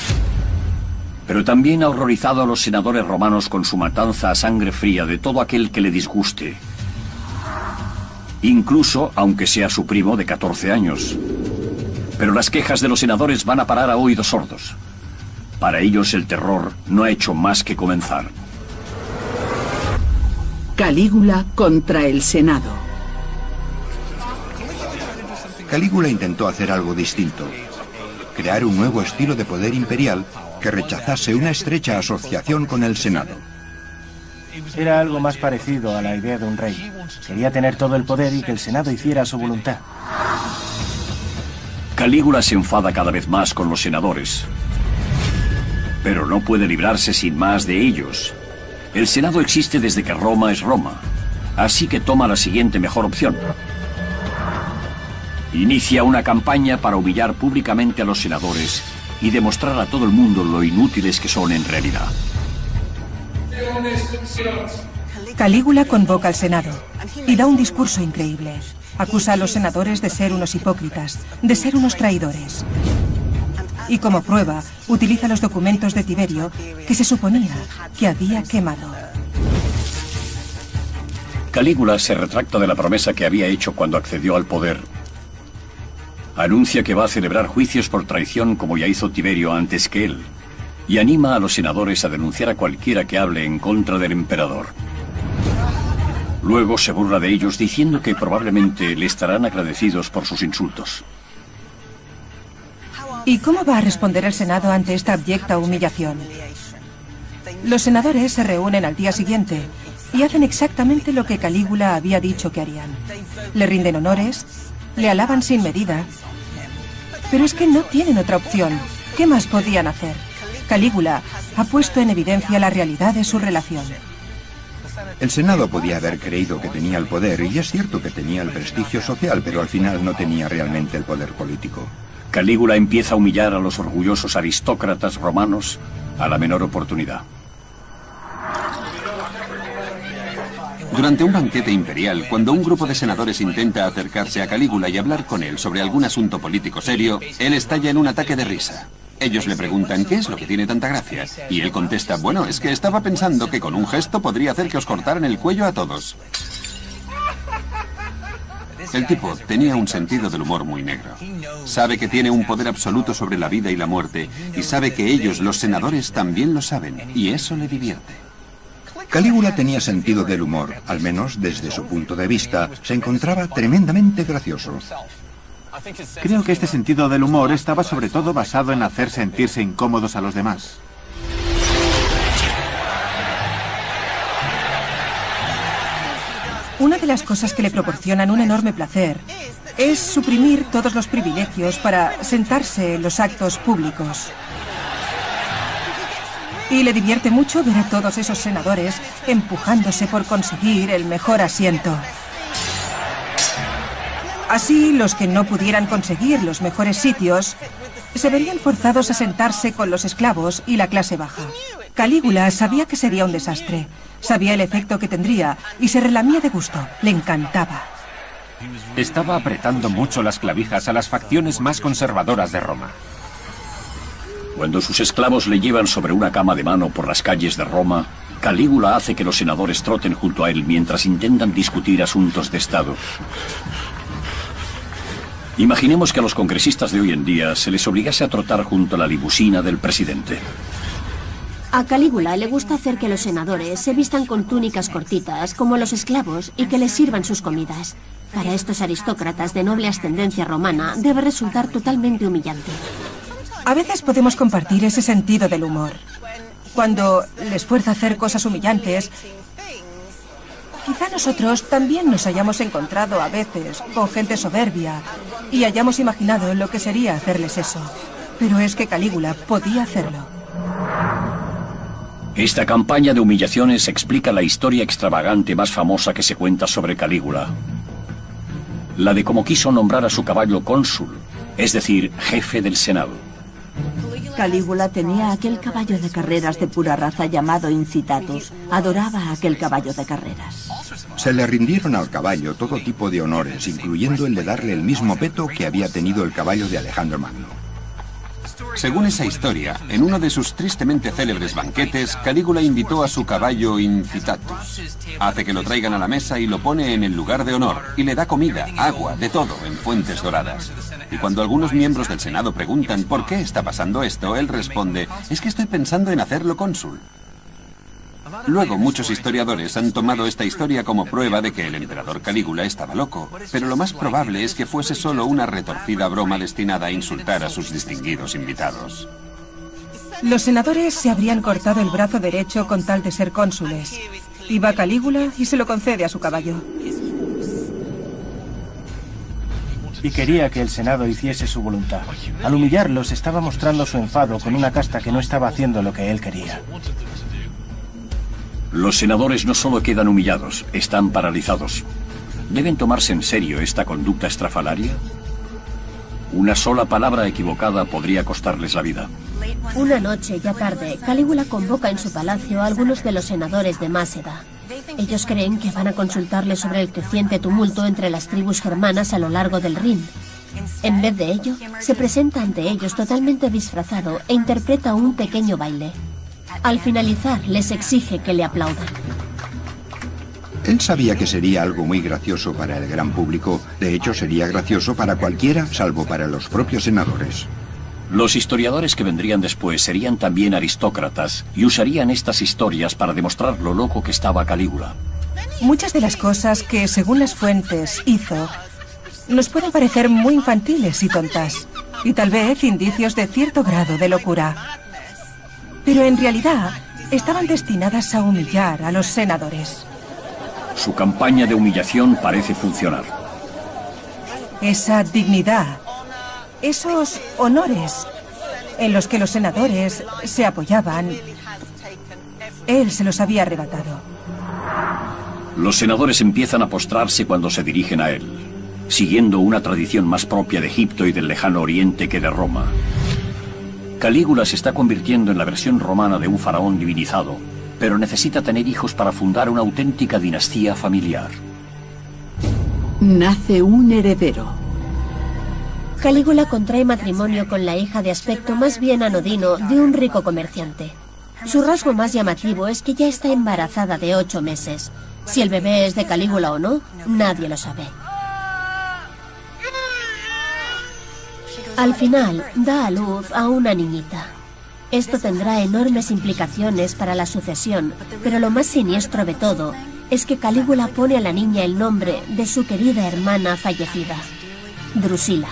Pero también ha horrorizado a los senadores romanos con su matanza a sangre fría de todo aquel que le disguste. Incluso aunque sea su primo de 14 años. Pero las quejas de los senadores van a parar a oídos sordos. Para ellos el terror no ha hecho más que comenzar. Calígula contra el Senado. Calígula intentó hacer algo distinto. Crear un nuevo estilo de poder imperial que rechazase una estrecha asociación con el Senado. Era algo más parecido a la idea de un rey. Quería tener todo el poder y que el Senado hiciera su voluntad. Calígula se enfada cada vez más con los senadores. Pero no puede librarse sin más de ellos. El Senado existe desde que Roma es Roma. Así que toma la siguiente mejor opción. Inicia una campaña para humillar públicamente a los senadores y demostrar a todo el mundo lo inútiles que son en realidad. Calígula convoca al Senado y da un discurso increíble. Acusa a los senadores de ser unos hipócritas, de ser unos traidores. Y como prueba, utiliza los documentos de Tiberio que se suponía que había quemado. Calígula se retracta de la promesa que había hecho cuando accedió al poder. Anuncia que va a celebrar juicios por traición como ya hizo Tiberio antes que él. Y anima a los senadores a denunciar a cualquiera que hable en contra del emperador. Luego se burla de ellos diciendo que probablemente le estarán agradecidos por sus insultos. ¿Y cómo va a responder el Senado ante esta abyecta humillación? Los senadores se reúnen al día siguiente y hacen exactamente lo que Calígula había dicho que harían. Le rinden honores, le alaban sin medida. Pero es que no tienen otra opción. ¿Qué más podían hacer? Calígula ha puesto en evidencia la realidad de su relación. El Senado podía haber creído que tenía el poder, y es cierto que tenía el prestigio social, pero al final no tenía realmente el poder político. Calígula empieza a humillar a los orgullosos aristócratas romanos a la menor oportunidad. Durante un banquete imperial, cuando un grupo de senadores intenta acercarse a Calígula y hablar con él sobre algún asunto político serio, él estalla en un ataque de risa. Ellos le preguntan ¿qué es lo que tiene tanta gracia? Y él contesta, bueno, es que estaba pensando que con un gesto podría hacer que os cortaran el cuello a todos. El tipo tenía un sentido del humor muy negro. Sabe que tiene un poder absoluto sobre la vida y la muerte, y sabe que ellos, los senadores, también lo saben, y eso le divierte. Calígula tenía sentido del humor, al menos desde su punto de vista, se encontraba tremendamente gracioso. Creo que este sentido del humor estaba sobre todo basado en hacer sentirse incómodos a los demás. Una de las cosas que le proporcionan un enorme placer es suprimir todos los privilegios para sentarse en los actos públicos. Y le divierte mucho ver a todos esos senadores empujándose por conseguir el mejor asiento. Así, los que no pudieran conseguir los mejores sitios se verían forzados a sentarse con los esclavos y la clase baja. Calígula sabía que sería un desastre, sabía el efecto que tendría y se relamía de gusto. Le encantaba. Estaba apretando mucho las clavijas a las facciones más conservadoras de Roma. Cuando sus esclavos le llevan sobre una cama de mano por las calles de Roma, Calígula hace que los senadores troten junto a él mientras intentan discutir asuntos de Estado. Imaginemos que a los congresistas de hoy en día se les obligase a trotar junto a la limusina del presidente. A Calígula le gusta hacer que los senadores se vistan con túnicas cortitas, como los esclavos, y que les sirvan sus comidas. Para estos aristócratas de noble ascendencia romana, debe resultar totalmente humillante. A veces podemos compartir ese sentido del humor. Cuando les fuerza a hacer cosas humillantes, quizá nosotros también nos hayamos encontrado a veces con gente soberbia y hayamos imaginado lo que sería hacerles eso. Pero es que Calígula podía hacerlo. Esta campaña de humillaciones explica la historia extravagante más famosa que se cuenta sobre Calígula. La de cómo quiso nombrar a su caballo cónsul, es decir, jefe del Senado. Calígula tenía aquel caballo de carreras de pura raza llamado Incitatus. Adoraba a aquel caballo de carreras. Se le rindieron al caballo todo tipo de honores, incluyendo el de darle el mismo peto que había tenido el caballo de Alejandro Magno. Según esa historia, en uno de sus tristemente célebres banquetes, Calígula invitó a su caballo Incitatus. Hace que lo traigan a la mesa y lo pone en el lugar de honor, y le da comida, agua, de todo, en fuentes doradas. Y cuando algunos miembros del Senado preguntan por qué está pasando esto, él responde, es que estoy pensando en hacerlo cónsul. Luego, muchos historiadores han tomado esta historia como prueba de que el emperador Calígula estaba loco, pero lo más probable es que fuese solo una retorcida broma destinada a insultar a sus distinguidos invitados. Los senadores se habrían cortado el brazo derecho con tal de ser cónsules. Iba Calígula y se lo concede a su caballo. Y quería que el Senado hiciese su voluntad. Al humillarlos, estaba mostrando su enfado con una casta que no estaba haciendo lo que él quería. Los senadores no solo quedan humillados, están paralizados. ¿Deben tomarse en serio esta conducta estrafalaria? Una sola palabra equivocada podría costarles la vida. Una noche, ya tarde, Calígula convoca en su palacio a algunos de los senadores de Máceda. Ellos creen que van a consultarle sobre el creciente tumulto entre las tribus germanas a lo largo del Rin. En vez de ello, se presenta ante ellos totalmente disfrazado e interpreta un pequeño baile. Al finalizar, les exige que le aplaudan. Él sabía que sería algo muy gracioso para el gran público. De hecho, sería gracioso para cualquiera, salvo para los propios senadores. Los historiadores que vendrían después serían también aristócratas y usarían estas historias para demostrar lo loco que estaba Calígula. Muchas de las cosas que, según las fuentes, hizo, nos pueden parecer muy infantiles y tontas, y tal vez indicios de cierto grado de locura. Pero en realidad, estaban destinadas a humillar a los senadores. Su campaña de humillación parece funcionar. Esa dignidad, esos honores en los que los senadores se apoyaban, él se los había arrebatado. Los senadores empiezan a postrarse cuando se dirigen a él, siguiendo una tradición más propia de Egipto y del lejano oriente que de Roma. Calígula se está convirtiendo en la versión romana de un faraón divinizado, pero necesita tener hijos para fundar una auténtica dinastía familiar. Nace un heredero. Calígula contrae matrimonio con la hija de aspecto más bien anodino de un rico comerciante. Su rasgo más llamativo es que ya está embarazada de 8 meses. Si el bebé es de Calígula o no, nadie lo sabe. Al final, da a luz a una niñita. Esto tendrá enormes implicaciones para la sucesión, pero lo más siniestro de todo es que Calígula pone a la niña el nombre de su querida hermana fallecida, Drusila.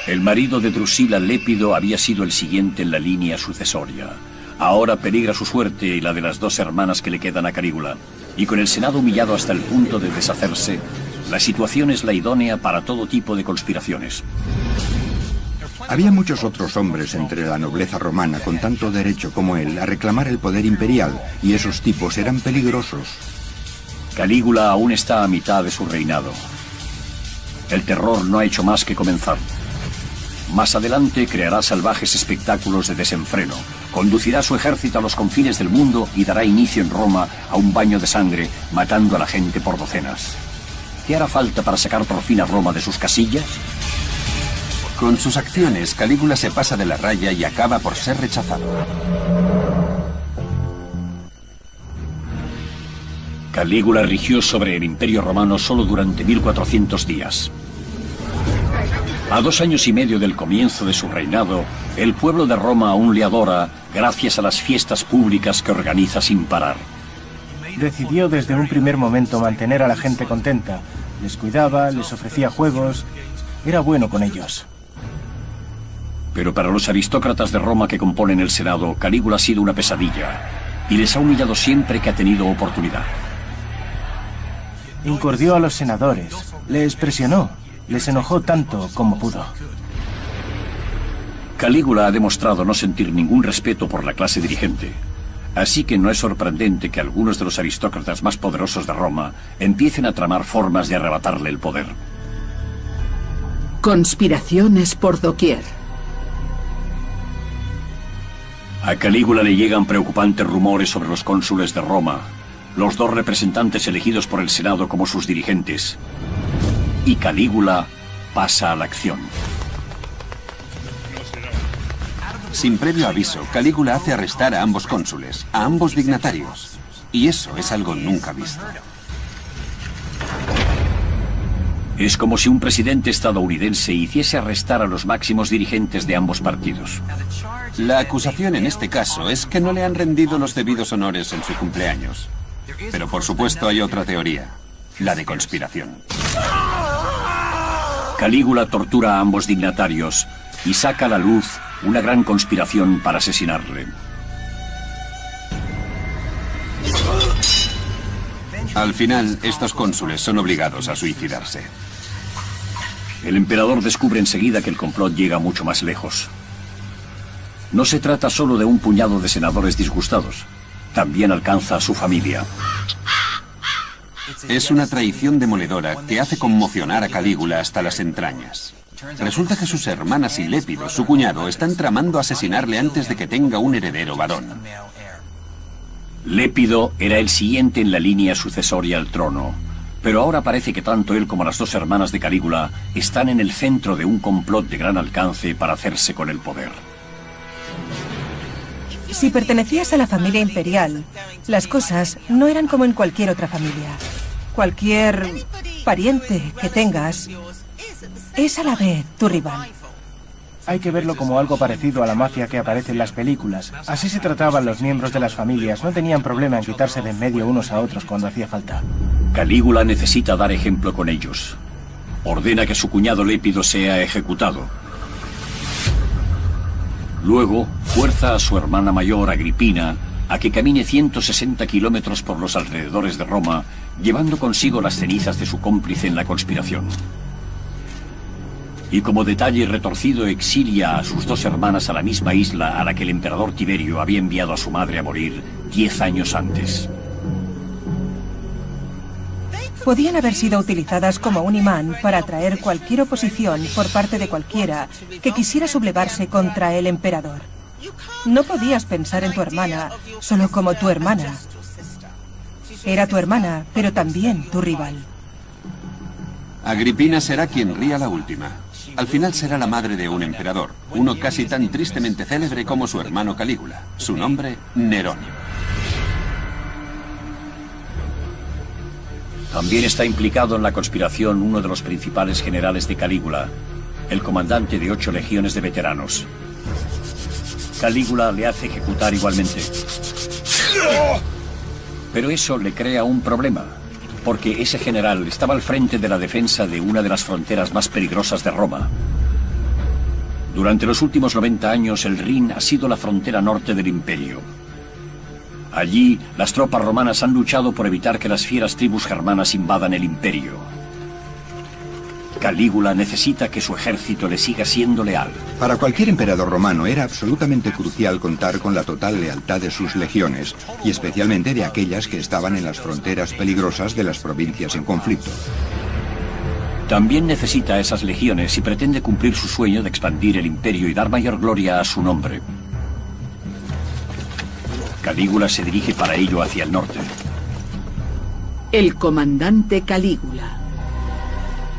El marido de Drusila, Lépido, había sido el siguiente en la línea sucesoria. Ahora peligra su suerte y la de las 2 hermanas que le quedan a Calígula. Y con el Senado humillado hasta el punto de deshacerse, la situación es la idónea para todo tipo de conspiraciones. Había muchos otros hombres entre la nobleza romana con tanto derecho como él a reclamar el poder imperial, y esos tipos eran peligrosos. Calígula aún está a mitad de su reinado. El terror no ha hecho más que comenzar. Más adelante creará salvajes espectáculos de desenfreno, conducirá su ejército a los confines del mundo y dará inicio en Roma a un baño de sangre, matando a la gente por docenas. ¿Qué hará falta para sacar por fin a Roma de sus casillas? Con sus acciones, Calígula se pasa de la raya y acaba por ser rechazado. Calígula rigió sobre el Imperio Romano solo durante 1400 días. A 2 años y medio del comienzo de su reinado, el pueblo de Roma aún le adora gracias a las fiestas públicas que organiza sin parar. Decidió desde un primer momento mantener a la gente contenta. Les cuidaba, les ofrecía juegos. Era bueno con ellos. Pero para los aristócratas de Roma que componen el Senado, Calígula ha sido una pesadilla y les ha humillado siempre que ha tenido oportunidad. Incordió a los senadores, les presionó, les enojó tanto como pudo. Calígula ha demostrado no sentir ningún respeto por la clase dirigente. Así que no es sorprendente que algunos de los aristócratas más poderosos de Roma empiecen a tramar formas de arrebatarle el poder. Conspiraciones por doquier. A Calígula le llegan preocupantes rumores sobre los cónsules de Roma, los 2 representantes elegidos por el Senado como sus dirigentes. Y Calígula pasa a la acción. Sin previo aviso, Calígula hace arrestar a ambos cónsules, a ambos dignatarios. Y eso es algo nunca visto. Es como si un presidente estadounidense hiciese arrestar a los máximos dirigentes de ambos partidos. La acusación en este caso es que no le han rendido los debidos honores en su cumpleaños. Pero por supuesto hay otra teoría, la de conspiración. Calígula tortura a ambos dignatarios y saca a la luz una gran conspiración para asesinarle. Al final, estos cónsules son obligados a suicidarse. El emperador descubre enseguida que el complot llega mucho más lejos. No se trata solo de un puñado de senadores disgustados. También alcanza a su familia. Es una traición demoledora que hace conmocionar a Calígula hasta las entrañas. Resulta que sus hermanas y Lépido, su cuñado, están tramando asesinarle antes de que tenga un heredero varón. Lépido era el siguiente en la línea sucesoria al trono, pero ahora parece que tanto él como las 2 hermanas de Calígula están en el centro de un complot de gran alcance para hacerse con el poder. Si pertenecías a la familia imperial, las cosas no eran como en cualquier otra familia. Cualquier pariente que tengas es a la vez tu rival. Hay que verlo como algo parecido a la mafia que aparece en las películas. Así se trataban los miembros de las familias. No tenían problema en quitarse de en medio unos a otros cuando hacía falta. Calígula necesita dar ejemplo con ellos. Ordena que su cuñado Lépido sea ejecutado. Luego, fuerza a su hermana mayor, Agripina, a que camine 160 kilómetros por los alrededores de Roma, llevando consigo las cenizas de su cómplice en la conspiración. Y como detalle retorcido, exilia a sus 2 hermanas a la misma isla a la que el emperador Tiberio había enviado a su madre a morir 10 años antes. Podían haber sido utilizadas como un imán para atraer cualquier oposición por parte de cualquiera que quisiera sublevarse contra el emperador. No podías pensar en tu hermana solo como tu hermana. Era tu hermana, pero también tu rival. Agripina será quien ría la última. Al final será la madre de un emperador, uno casi tan tristemente célebre como su hermano Calígula. Su nombre, Nerón. También está implicado en la conspiración uno de los principales generales de Calígula, el comandante de 8 legiones de veteranos. Calígula le hace ejecutar igualmente. Pero eso le crea un problema, porque ese general estaba al frente de la defensa de una de las fronteras más peligrosas de Roma. Durante los últimos 90 años, el Rin ha sido la frontera norte del imperio. Allí, las tropas romanas han luchado por evitar que las fieras tribus germanas invadan el imperio. Calígula necesita que su ejército le siga siendo leal. Para cualquier emperador romano era absolutamente crucial contar con la total lealtad de sus legiones, y especialmente de aquellas que estaban en las fronteras peligrosas de las provincias en conflicto. También necesita esas legiones si pretende cumplir su sueño de expandir el imperio y dar mayor gloria a su nombre. Calígula se dirige para ello hacia el norte. El comandante Calígula.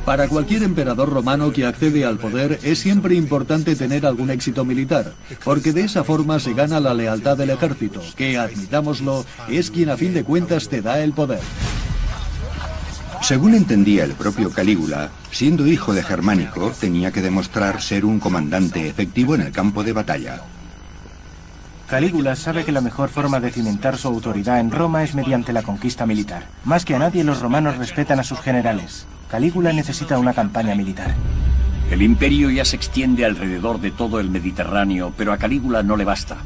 Para cualquier emperador romano que accede al poder es siempre importante tener algún éxito militar, porque de esa forma se gana la lealtad del ejército, que, admitámoslo, es quien a fin de cuentas te da el poder. Según entendía el propio Calígula, siendo hijo de Germánico, tenía que demostrar ser un comandante efectivo en el campo de batalla. Calígula sabe que la mejor forma de cimentar su autoridad en Roma es mediante la conquista militar. Más que a nadie, los romanos respetan a sus generales. Calígula necesita una campaña militar. El imperio ya se extiende alrededor de todo el Mediterráneo, pero a Calígula no le basta.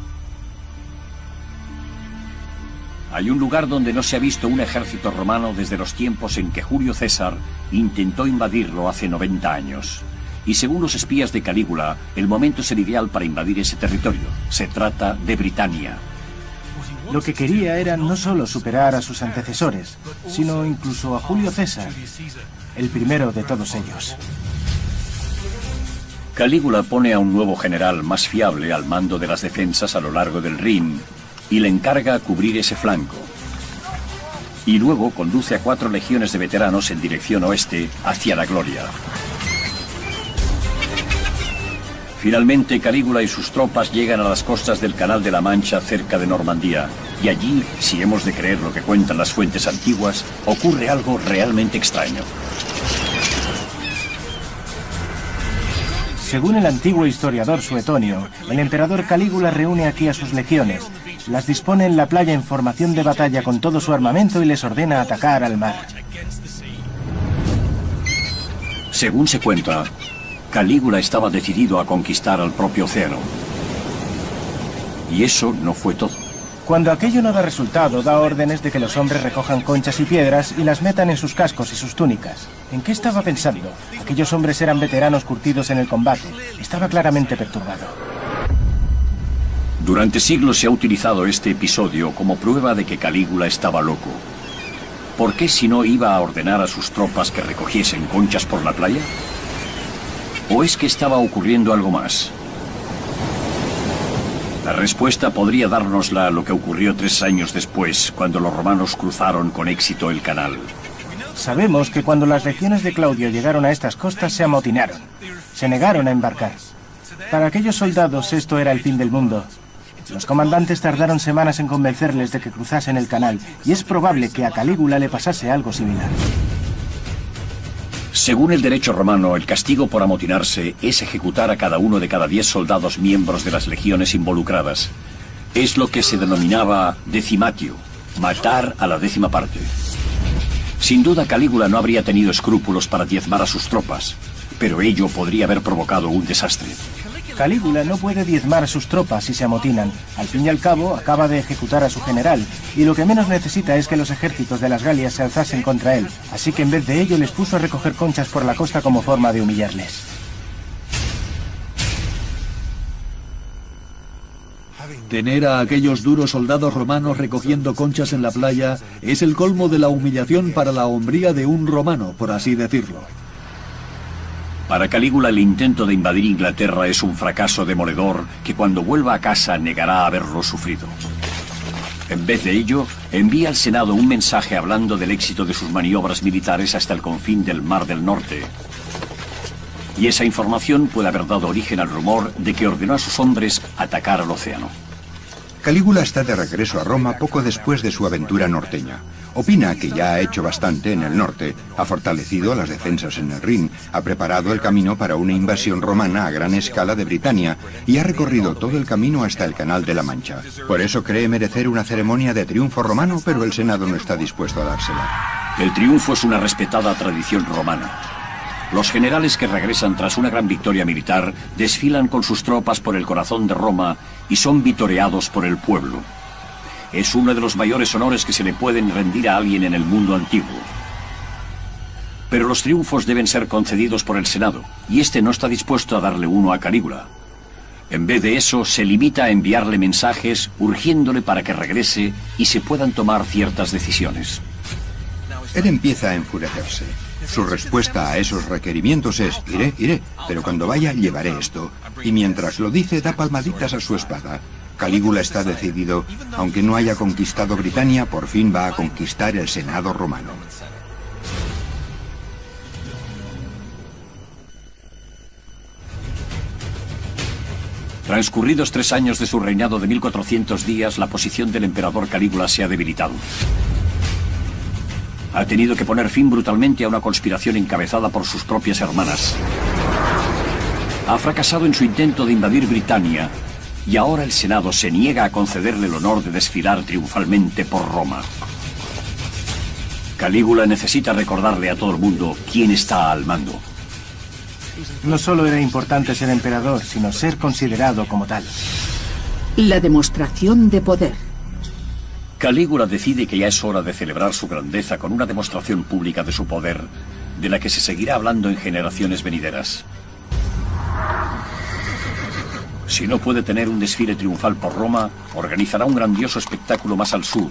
Hay un lugar donde no se ha visto un ejército romano desde los tiempos en que Julio César intentó invadirlo hace 90 años. Y según los espías de Calígula, el momento es el ideal para invadir ese territorio. Se trata de Britania. Lo que quería era no solo superar a sus antecesores, sino incluso a Julio César, el primero de todos ellos. Calígula pone a un nuevo general más fiable al mando de las defensas a lo largo del Rin y le encarga cubrir ese flanco. Y luego conduce a 4 legiones de veteranos en dirección oeste hacia la gloria. Finalmente, Calígula y sus tropas llegan a las costas del Canal de la Mancha cerca de Normandía. Y allí, si hemos de creer lo que cuentan las fuentes antiguas, ocurre algo realmente extraño. Según el antiguo historiador Suetonio, el emperador Calígula reúne aquí a sus legiones, las dispone en la playa en formación de batalla con todo su armamento y les ordena atacar al mar. Según se cuenta, Calígula estaba decidido a conquistar al propio océano. Y eso no fue todo. Cuando aquello no da resultado, da órdenes de que los hombres recojan conchas y piedras y las metan en sus cascos y sus túnicas. ¿En qué estaba pensando? Aquellos hombres eran veteranos curtidos en el combate. Estaba claramente perturbado. Durante siglos se ha utilizado este episodio como prueba de que Calígula estaba loco. ¿Por qué si no iba a ordenar a sus tropas que recogiesen conchas por la playa? ¿O es que estaba ocurriendo algo más? La respuesta podría dárnosla lo que ocurrió 3 años después, cuando los romanos cruzaron con éxito el canal. Sabemos que cuando las legiones de Claudio llegaron a estas costas se amotinaron. Se negaron a embarcar. Para aquellos soldados esto era el fin del mundo. Los comandantes tardaron semanas en convencerles de que cruzasen el canal, y es probable que a Calígula le pasase algo similar. Según el derecho romano, el castigo por amotinarse es ejecutar a cada uno de cada 10 soldados miembros de las legiones involucradas. Es lo que se denominaba decimatio, matar a la 10ª parte. Sin duda Calígula no habría tenido escrúpulos para diezmar a sus tropas, pero ello podría haber provocado un desastre. Calígula no puede diezmar a sus tropas si se amotinan. Al fin y al cabo, acaba de ejecutar a su general, y lo que menos necesita es que los ejércitos de las Galias se alzasen contra él. Así que en vez de ello les puso a recoger conchas por la costa como forma de humillarles. Tener a aquellos duros soldados romanos recogiendo conchas en la playa es el colmo de la humillación para la hombría de un romano, por así decirlo. Para Calígula el intento de invadir Inglaterra es un fracaso demoledor que cuando vuelva a casa negará haberlo sufrido. En vez de ello, envía al Senado un mensaje hablando del éxito de sus maniobras militares hasta el confín del Mar del Norte. Y esa información puede haber dado origen al rumor de que ordenó a sus hombres atacar al océano. Calígula está de regreso a Roma poco después de su aventura norteña. Opina que ya ha hecho bastante en el norte, ha fortalecido las defensas en el Rin, ha preparado el camino para una invasión romana a gran escala de Britania y ha recorrido todo el camino hasta el Canal de la Mancha. Por eso cree merecer una ceremonia de triunfo romano, pero el Senado no está dispuesto a dársela. El triunfo es una respetada tradición romana. Los generales que regresan tras una gran victoria militar desfilan con sus tropas por el corazón de Roma y son vitoreados por el pueblo. Es uno de los mayores honores que se le pueden rendir a alguien en el mundo antiguo. Pero los triunfos deben ser concedidos por el Senado, y este no está dispuesto a darle uno a Calígula. En vez de eso, se limita a enviarle mensajes urgiéndole para que regrese y se puedan tomar ciertas decisiones. Él empieza a enfurecerse. Su respuesta a esos requerimientos es: iré, pero cuando vaya llevaré esto. Y mientras lo dice, da palmaditas a su espada. Calígula está decidido, aunque no haya conquistado Britania, por fin va a conquistar el Senado romano. Transcurridos 3 años de su reinado de 1400 días, la posición del emperador Calígula se ha debilitado. Ha tenido que poner fin brutalmente a una conspiración encabezada por sus propias hermanas. Ha fracasado en su intento de invadir Britania y ahora el Senado se niega a concederle el honor de desfilar triunfalmente por Roma. Calígula necesita recordarle a todo el mundo quién está al mando. No solo era importante ser emperador, sino ser considerado como tal. La demostración de poder. Calígula decide que ya es hora de celebrar su grandeza con una demostración pública de su poder, de la que se seguirá hablando en generaciones venideras. Si no puede tener un desfile triunfal por Roma, organizará un grandioso espectáculo más al sur,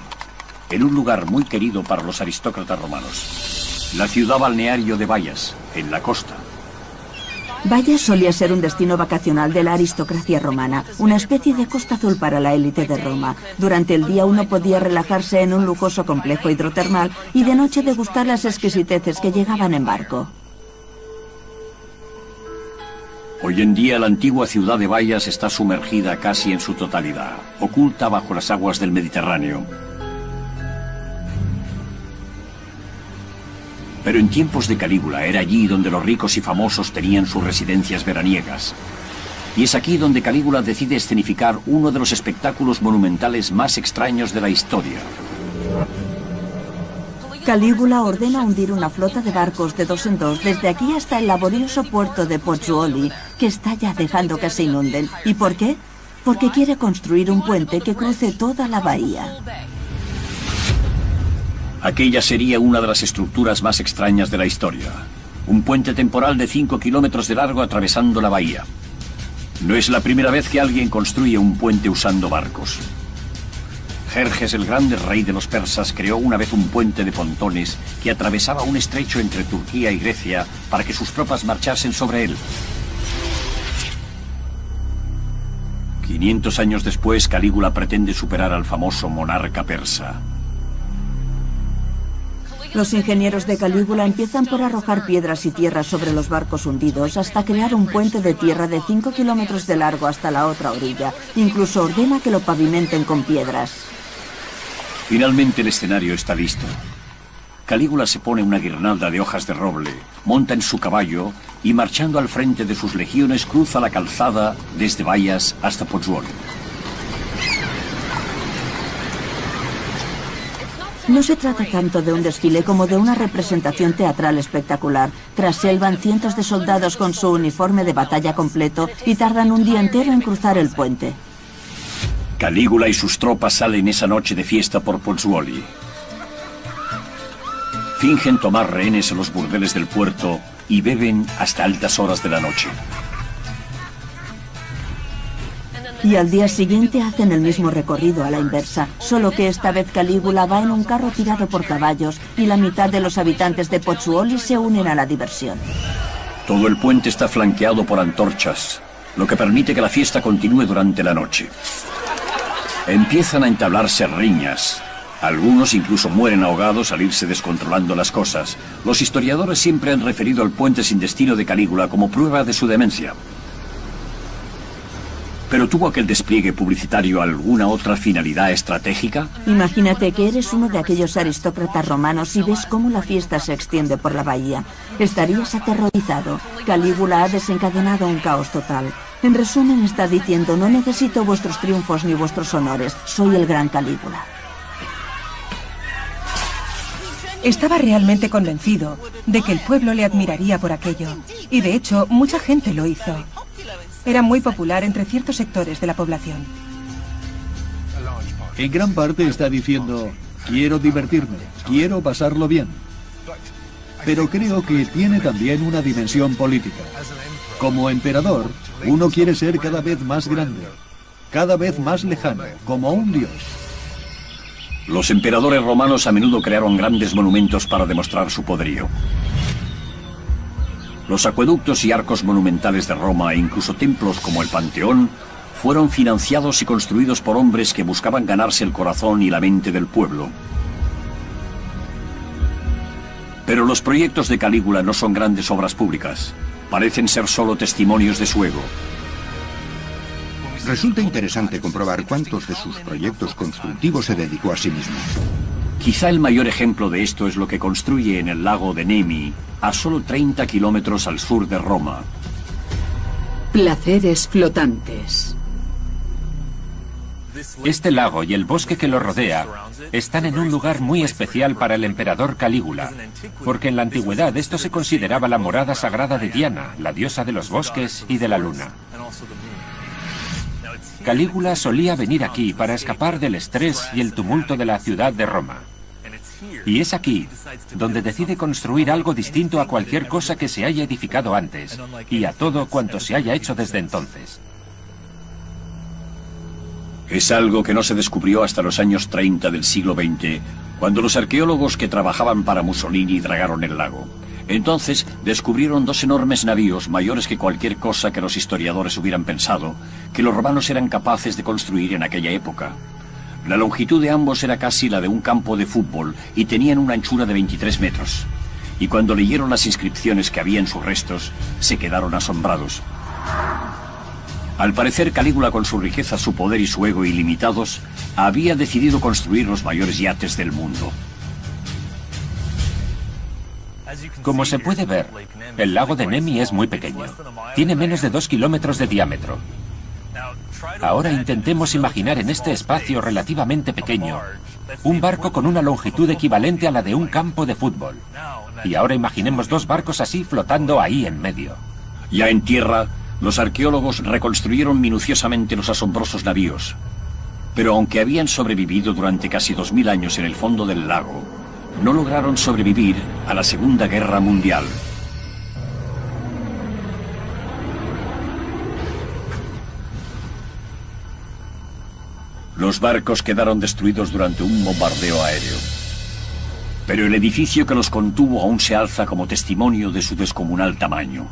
en un lugar muy querido para los aristócratas romanos. La ciudad balneario de Bayas, en la costa. Bayas solía ser un destino vacacional de la aristocracia romana, una especie de Costa Azul para la élite de Roma. Durante el día uno podía relajarse en un lujoso complejo hidrotermal y de noche degustar las exquisiteces que llegaban en barco. Hoy en día la antigua ciudad de Bayas está sumergida casi en su totalidad, oculta bajo las aguas del Mediterráneo. Pero en tiempos de Calígula era allí donde los ricos y famosos tenían sus residencias veraniegas. Y es aquí donde Calígula decide escenificar uno de los espectáculos monumentales más extraños de la historia. Calígula ordena hundir una flota de barcos de 2 en 2 desde aquí hasta el laborioso puerto de Pozzuoli, que está ya dejando que se inunden. ¿Y por qué? Porque quiere construir un puente que cruce toda la bahía. Aquella sería una de las estructuras más extrañas de la historia. Un puente temporal de 5 kilómetros de largo atravesando la bahía. No es la primera vez que alguien construye un puente usando barcos. Jerjes el Grande, rey de los persas, creó una vez un puente de pontones que atravesaba un estrecho entre Turquía y Grecia para que sus tropas marchasen sobre él. 500 años después, Calígula pretende superar al famoso monarca persa. Los ingenieros de Calígula empiezan por arrojar piedras y tierra sobre los barcos hundidos hasta crear un puente de tierra de 5 kilómetros de largo hasta la otra orilla. Incluso ordena que lo pavimenten con piedras. Finalmente el escenario está listo. Calígula se pone una guirnalda de hojas de roble, monta en su caballo y marchando al frente de sus legiones cruza la calzada desde Bayas hasta Pozzuoli. No se trata tanto de un desfile como de una representación teatral espectacular. Tras él van cientos de soldados con su uniforme de batalla completo y tardan un día entero en cruzar el puente. Calígula y sus tropas salen esa noche de fiesta por Pozzuoli. Fingen tomar rehenes en los burdeles del puerto y beben hasta altas horas de la noche. Y al día siguiente hacen el mismo recorrido a la inversa, solo que esta vez Calígula va en un carro tirado por caballos y la mitad de los habitantes de Pozzuoli se unen a la diversión. Todo el puente está flanqueado por antorchas, lo que permite que la fiesta continúe durante la noche. Empiezan a entablarse riñas. Algunos incluso mueren ahogados al irse descontrolando las cosas. Los historiadores siempre han referido al puente sin destino de Calígula como prueba de su demencia. ¿Pero tuvo aquel despliegue publicitario alguna otra finalidad estratégica? Imagínate que eres uno de aquellos aristócratas romanos y ves cómo la fiesta se extiende por la bahía. Estarías aterrorizado. Calígula ha desencadenado un caos total. En resumen, está diciendo: no necesito vuestros triunfos ni vuestros honores. Soy el gran Calígula. Estaba realmente convencido de que el pueblo le admiraría por aquello. Y de hecho, mucha gente lo hizo. Era muy popular entre ciertos sectores de la población. En gran parte está diciendo: quiero divertirme, quiero pasarlo bien. Pero creo que tiene también una dimensión política. Como emperador, uno quiere ser cada vez más grande, cada vez más lejano, como un dios. Los emperadores romanos a menudo crearon grandes monumentos para demostrar su poderío. Los acueductos y arcos monumentales de Roma e incluso templos como el Panteón fueron financiados y construidos por hombres que buscaban ganarse el corazón y la mente del pueblo. Pero los proyectos de Calígula no son grandes obras públicas. Parecen ser solo testimonios de su ego. Resulta interesante comprobar cuántos de sus proyectos constructivos se dedicó a sí mismo. Quizá el mayor ejemplo de esto es lo que construye en el lago de Nemi, a solo 30 kilómetros al sur de Roma. Placeres flotantes. Este lago y el bosque que lo rodea están en un lugar muy especial para el emperador Calígula, porque en la antigüedad esto se consideraba la morada sagrada de Diana, la diosa de los bosques y de la luna. Calígula solía venir aquí para escapar del estrés y el tumulto de la ciudad de Roma. Y es aquí donde decide construir algo distinto a cualquier cosa que se haya edificado antes y a todo cuanto se haya hecho desde entonces. Es algo que no se descubrió hasta los años 30 del siglo XX, cuando los arqueólogos que trabajaban para Mussolini dragaron el lago. Entonces descubrieron dos enormes navíos, mayores que cualquier cosa que los historiadores hubieran pensado, que los romanos eran capaces de construir en aquella época. La longitud de ambos era casi la de un campo de fútbol y tenían una anchura de 23 metros. Y cuando leyeron las inscripciones que había en sus restos, se quedaron asombrados. Al parecer, Calígula, con su riqueza, su poder y su ego ilimitados, había decidido construir los mayores yates del mundo. Como se puede ver, el lago de Nemi es muy pequeño. Tiene menos de 2 kilómetros de diámetro. Ahora intentemos imaginar en este espacio relativamente pequeño un barco con una longitud equivalente a la de un campo de fútbol. Y ahora imaginemos dos barcos así flotando ahí en medio. Ya en tierra, los arqueólogos reconstruyeron minuciosamente los asombrosos navíos. Pero aunque habían sobrevivido durante casi 2000 años en el fondo del lago, no lograron sobrevivir a la Segunda Guerra Mundial. Los barcos quedaron destruidos durante un bombardeo aéreo. Pero el edificio que los contuvo aún se alza como testimonio de su descomunal tamaño.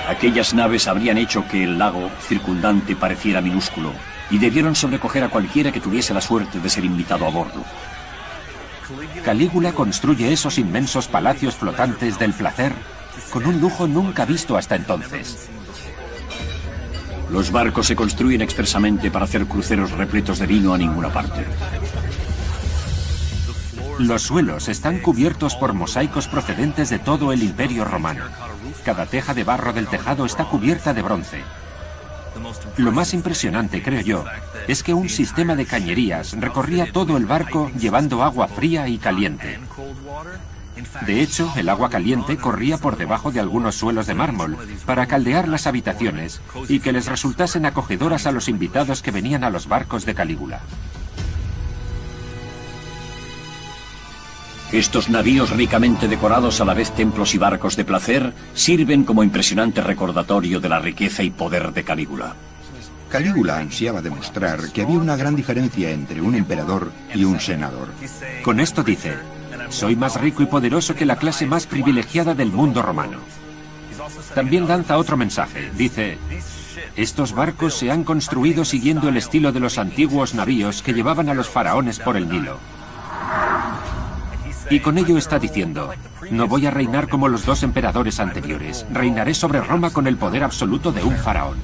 Aquellas naves habrían hecho que el lago circundante pareciera minúsculo y debieron sobrecoger a cualquiera que tuviese la suerte de ser invitado a bordo. Calígula construye esos inmensos palacios flotantes del placer con un lujo nunca visto hasta entonces. Los barcos se construyen expresamente para hacer cruceros repletos de vino a ninguna parte. Los suelos están cubiertos por mosaicos procedentes de todo el Imperio Romano. Cada teja de barro del tejado está cubierta de bronce. Lo más impresionante, creo yo, es que un sistema de cañerías recorría todo el barco llevando agua fría y caliente. De hecho, el agua caliente corría por debajo de algunos suelos de mármol para caldear las habitaciones y que les resultasen acogedoras a los invitados que venían a los barcos de Calígula. Estos navíos ricamente decorados, a la vez templos y barcos de placer, sirven como impresionante recordatorio de la riqueza y poder de Calígula. Calígula ansiaba demostrar que había una gran diferencia entre un emperador y un senador. Con esto dice: soy más rico y poderoso que la clase más privilegiada del mundo romano. También lanza otro mensaje. Dice: estos barcos se han construido siguiendo el estilo de los antiguos navíos que llevaban a los faraones por el Nilo. Y con ello está diciendo: no voy a reinar como los dos emperadores anteriores. Reinaré sobre Roma con el poder absoluto de un faraón.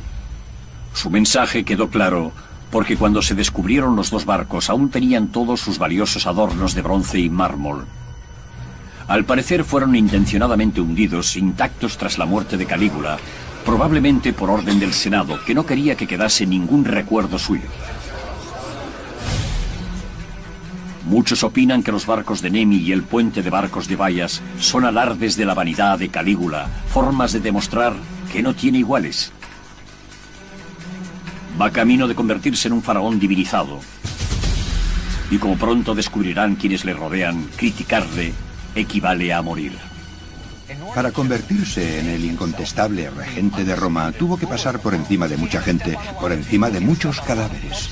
Su mensaje quedó claro, porque cuando se descubrieron los dos barcos aún tenían todos sus valiosos adornos de bronce y mármol. Al parecer fueron intencionadamente hundidos, intactos tras la muerte de Calígula, probablemente por orden del Senado, que no quería que quedase ningún recuerdo suyo. Muchos opinan que los barcos de Nemi y el puente de barcos de Bayas son alardes de la vanidad de Calígula, formas de demostrar que no tiene iguales. Va camino de convertirse en un faraón divinizado. Y como pronto descubrirán quienes le rodean, criticarle equivale a morir. Para convertirse en el incontestable regente de Roma, tuvo que pasar por encima de mucha gente, por encima de muchos cadáveres.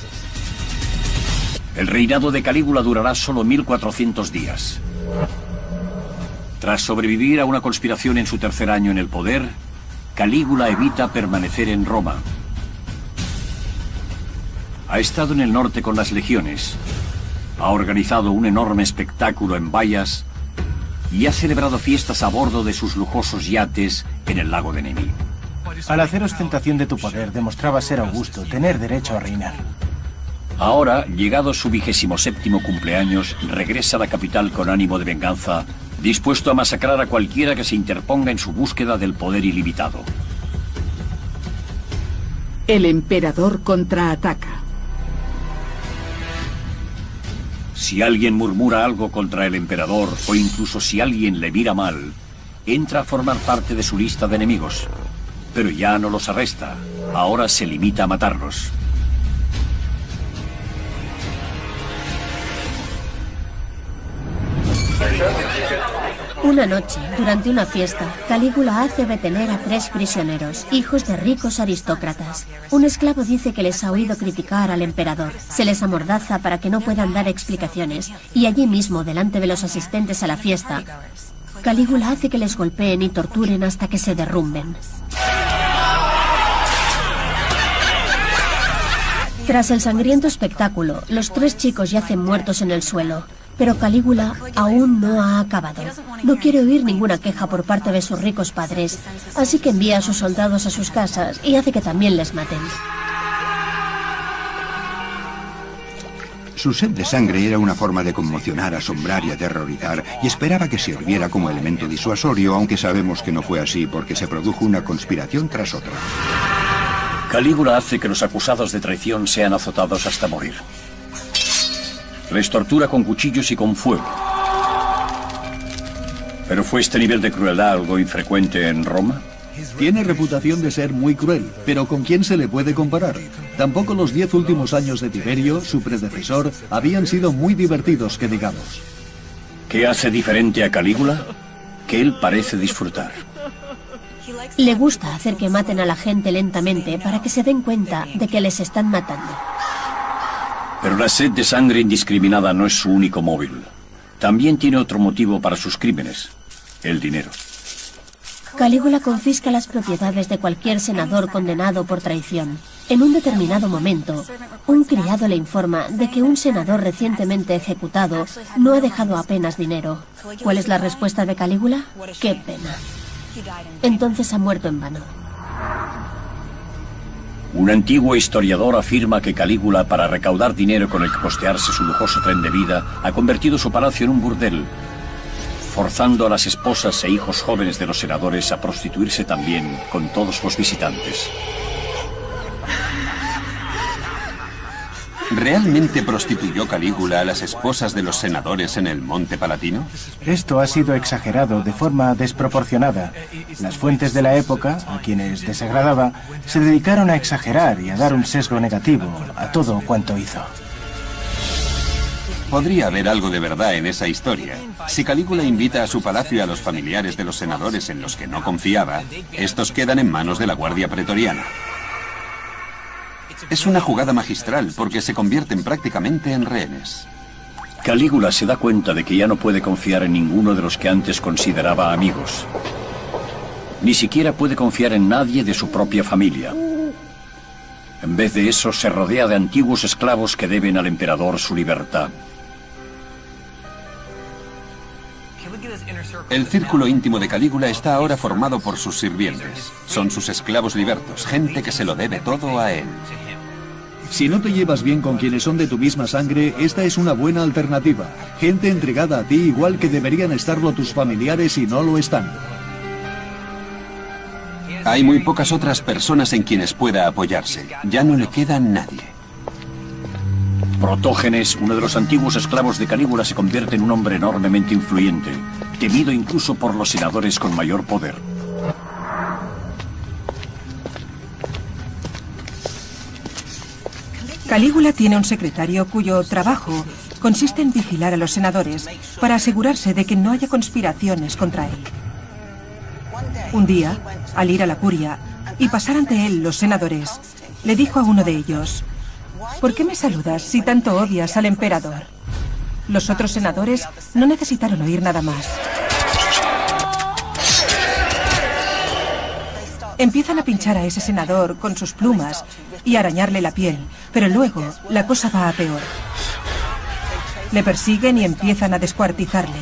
El reinado de Calígula durará solo 1400 días. Tras sobrevivir a una conspiración en su tercer año en el poder, Calígula evita permanecer en Roma. Ha estado en el norte con las legiones, ha organizado un enorme espectáculo en Bayas y ha celebrado fiestas a bordo de sus lujosos yates en el lago de Nemi. Al hacer ostentación de tu poder, demostraba ser Augusto, tener derecho a reinar. Ahora, llegado su 27º cumpleaños, regresa a la capital con ánimo de venganza, dispuesto a masacrar a cualquiera que se interponga en su búsqueda del poder ilimitado. El emperador contraataca. Si alguien murmura algo contra el emperador, o incluso si alguien le mira mal, entra a formar parte de su lista de enemigos. Pero ya no los arresta, ahora se limita a matarlos. Una noche, durante una fiesta, Calígula hace detener a 3 prisioneros, hijos de ricos aristócratas. Un esclavo dice que les ha oído criticar al emperador. Se les amordaza para que no puedan dar explicaciones, y allí mismo, delante de los asistentes a la fiesta, Calígula hace que les golpeen y torturen hasta que se derrumben. Tras el sangriento espectáculo, los 3 chicos yacen muertos en el suelo. Pero Calígula aún no ha acabado. No quiere oír ninguna queja por parte de sus ricos padres, así que envía a sus soldados a sus casas y hace que también les maten. Su sed de sangre era una forma de conmocionar, asombrar y aterrorizar, y esperaba que sirviera como elemento disuasorio, aunque sabemos que no fue así porque se produjo una conspiración tras otra. Calígula hace que los acusados de traición sean azotados hasta morir. Les tortura con cuchillos y con fuego. ¿Pero fue este nivel de crueldad algo infrecuente en Roma? Tiene reputación de ser muy cruel, pero ¿con quién se le puede comparar? Tampoco los 10 últimos años de Tiberio, su predecesor, habían sido muy divertidos, que digamos. ¿Qué hace diferente a Calígula? Que él parece disfrutar. Le gusta hacer que maten a la gente lentamente para que se den cuenta de que les están matando. Pero la sed de sangre indiscriminada no es su único móvil. También tiene otro motivo para sus crímenes: el dinero. Calígula confisca las propiedades de cualquier senador condenado por traición. En un determinado momento, un criado le informa de que un senador recientemente ejecutado no ha dejado apenas dinero. ¿Cuál es la respuesta de Calígula? ¡Qué pena! Entonces ha muerto en vano. Un antiguo historiador afirma que Calígula, para recaudar dinero con el que costearse su lujoso tren de vida, ha convertido su palacio en un burdel, forzando a las esposas e hijos jóvenes de los senadores a prostituirse también con todos los visitantes. ¿Realmente prostituyó Calígula a las esposas de los senadores en el Monte Palatino? Esto ha sido exagerado de forma desproporcionada. Las fuentes de la época, a quienes desagradaba, se dedicaron a exagerar y a dar un sesgo negativo a todo cuanto hizo. Podría haber algo de verdad en esa historia. Si Calígula invita a su palacio a los familiares de los senadores en los que no confiaba, estos quedan en manos de la Guardia Pretoriana. Es una jugada magistral porque se convierten prácticamente en rehenes. Calígula se da cuenta de que ya no puede confiar en ninguno de los que antes consideraba amigos. Ni siquiera puede confiar en nadie de su propia familia. En vez de eso, se rodea de antiguos esclavos que deben al emperador su libertad. El círculo íntimo de Calígula está ahora formado por sus sirvientes. Son sus esclavos libertos, gente que se lo debe todo a él. Si no te llevas bien con quienes son de tu misma sangre, esta es una buena alternativa. Gente entregada a ti igual que deberían estarlo tus familiares y no lo están. Hay muy pocas otras personas en quienes pueda apoyarse. Ya no le queda nadie. Protógenes, uno de los antiguos esclavos de Calígula, se convierte en un hombre enormemente influyente, temido incluso por los senadores con mayor poder. Calígula tiene un secretario cuyo trabajo consiste en vigilar a los senadores para asegurarse de que no haya conspiraciones contra él. Un día, al ir a la curia y pasar ante él los senadores, le dijo a uno de ellos: ¿por qué me saludas si tanto odias al emperador? Los otros senadores no necesitaron oír nada más. Empiezan a pinchar a ese senador con sus plumas y a arañarle la piel, pero luego la cosa va a peor. Le persiguen y empiezan a descuartizarle.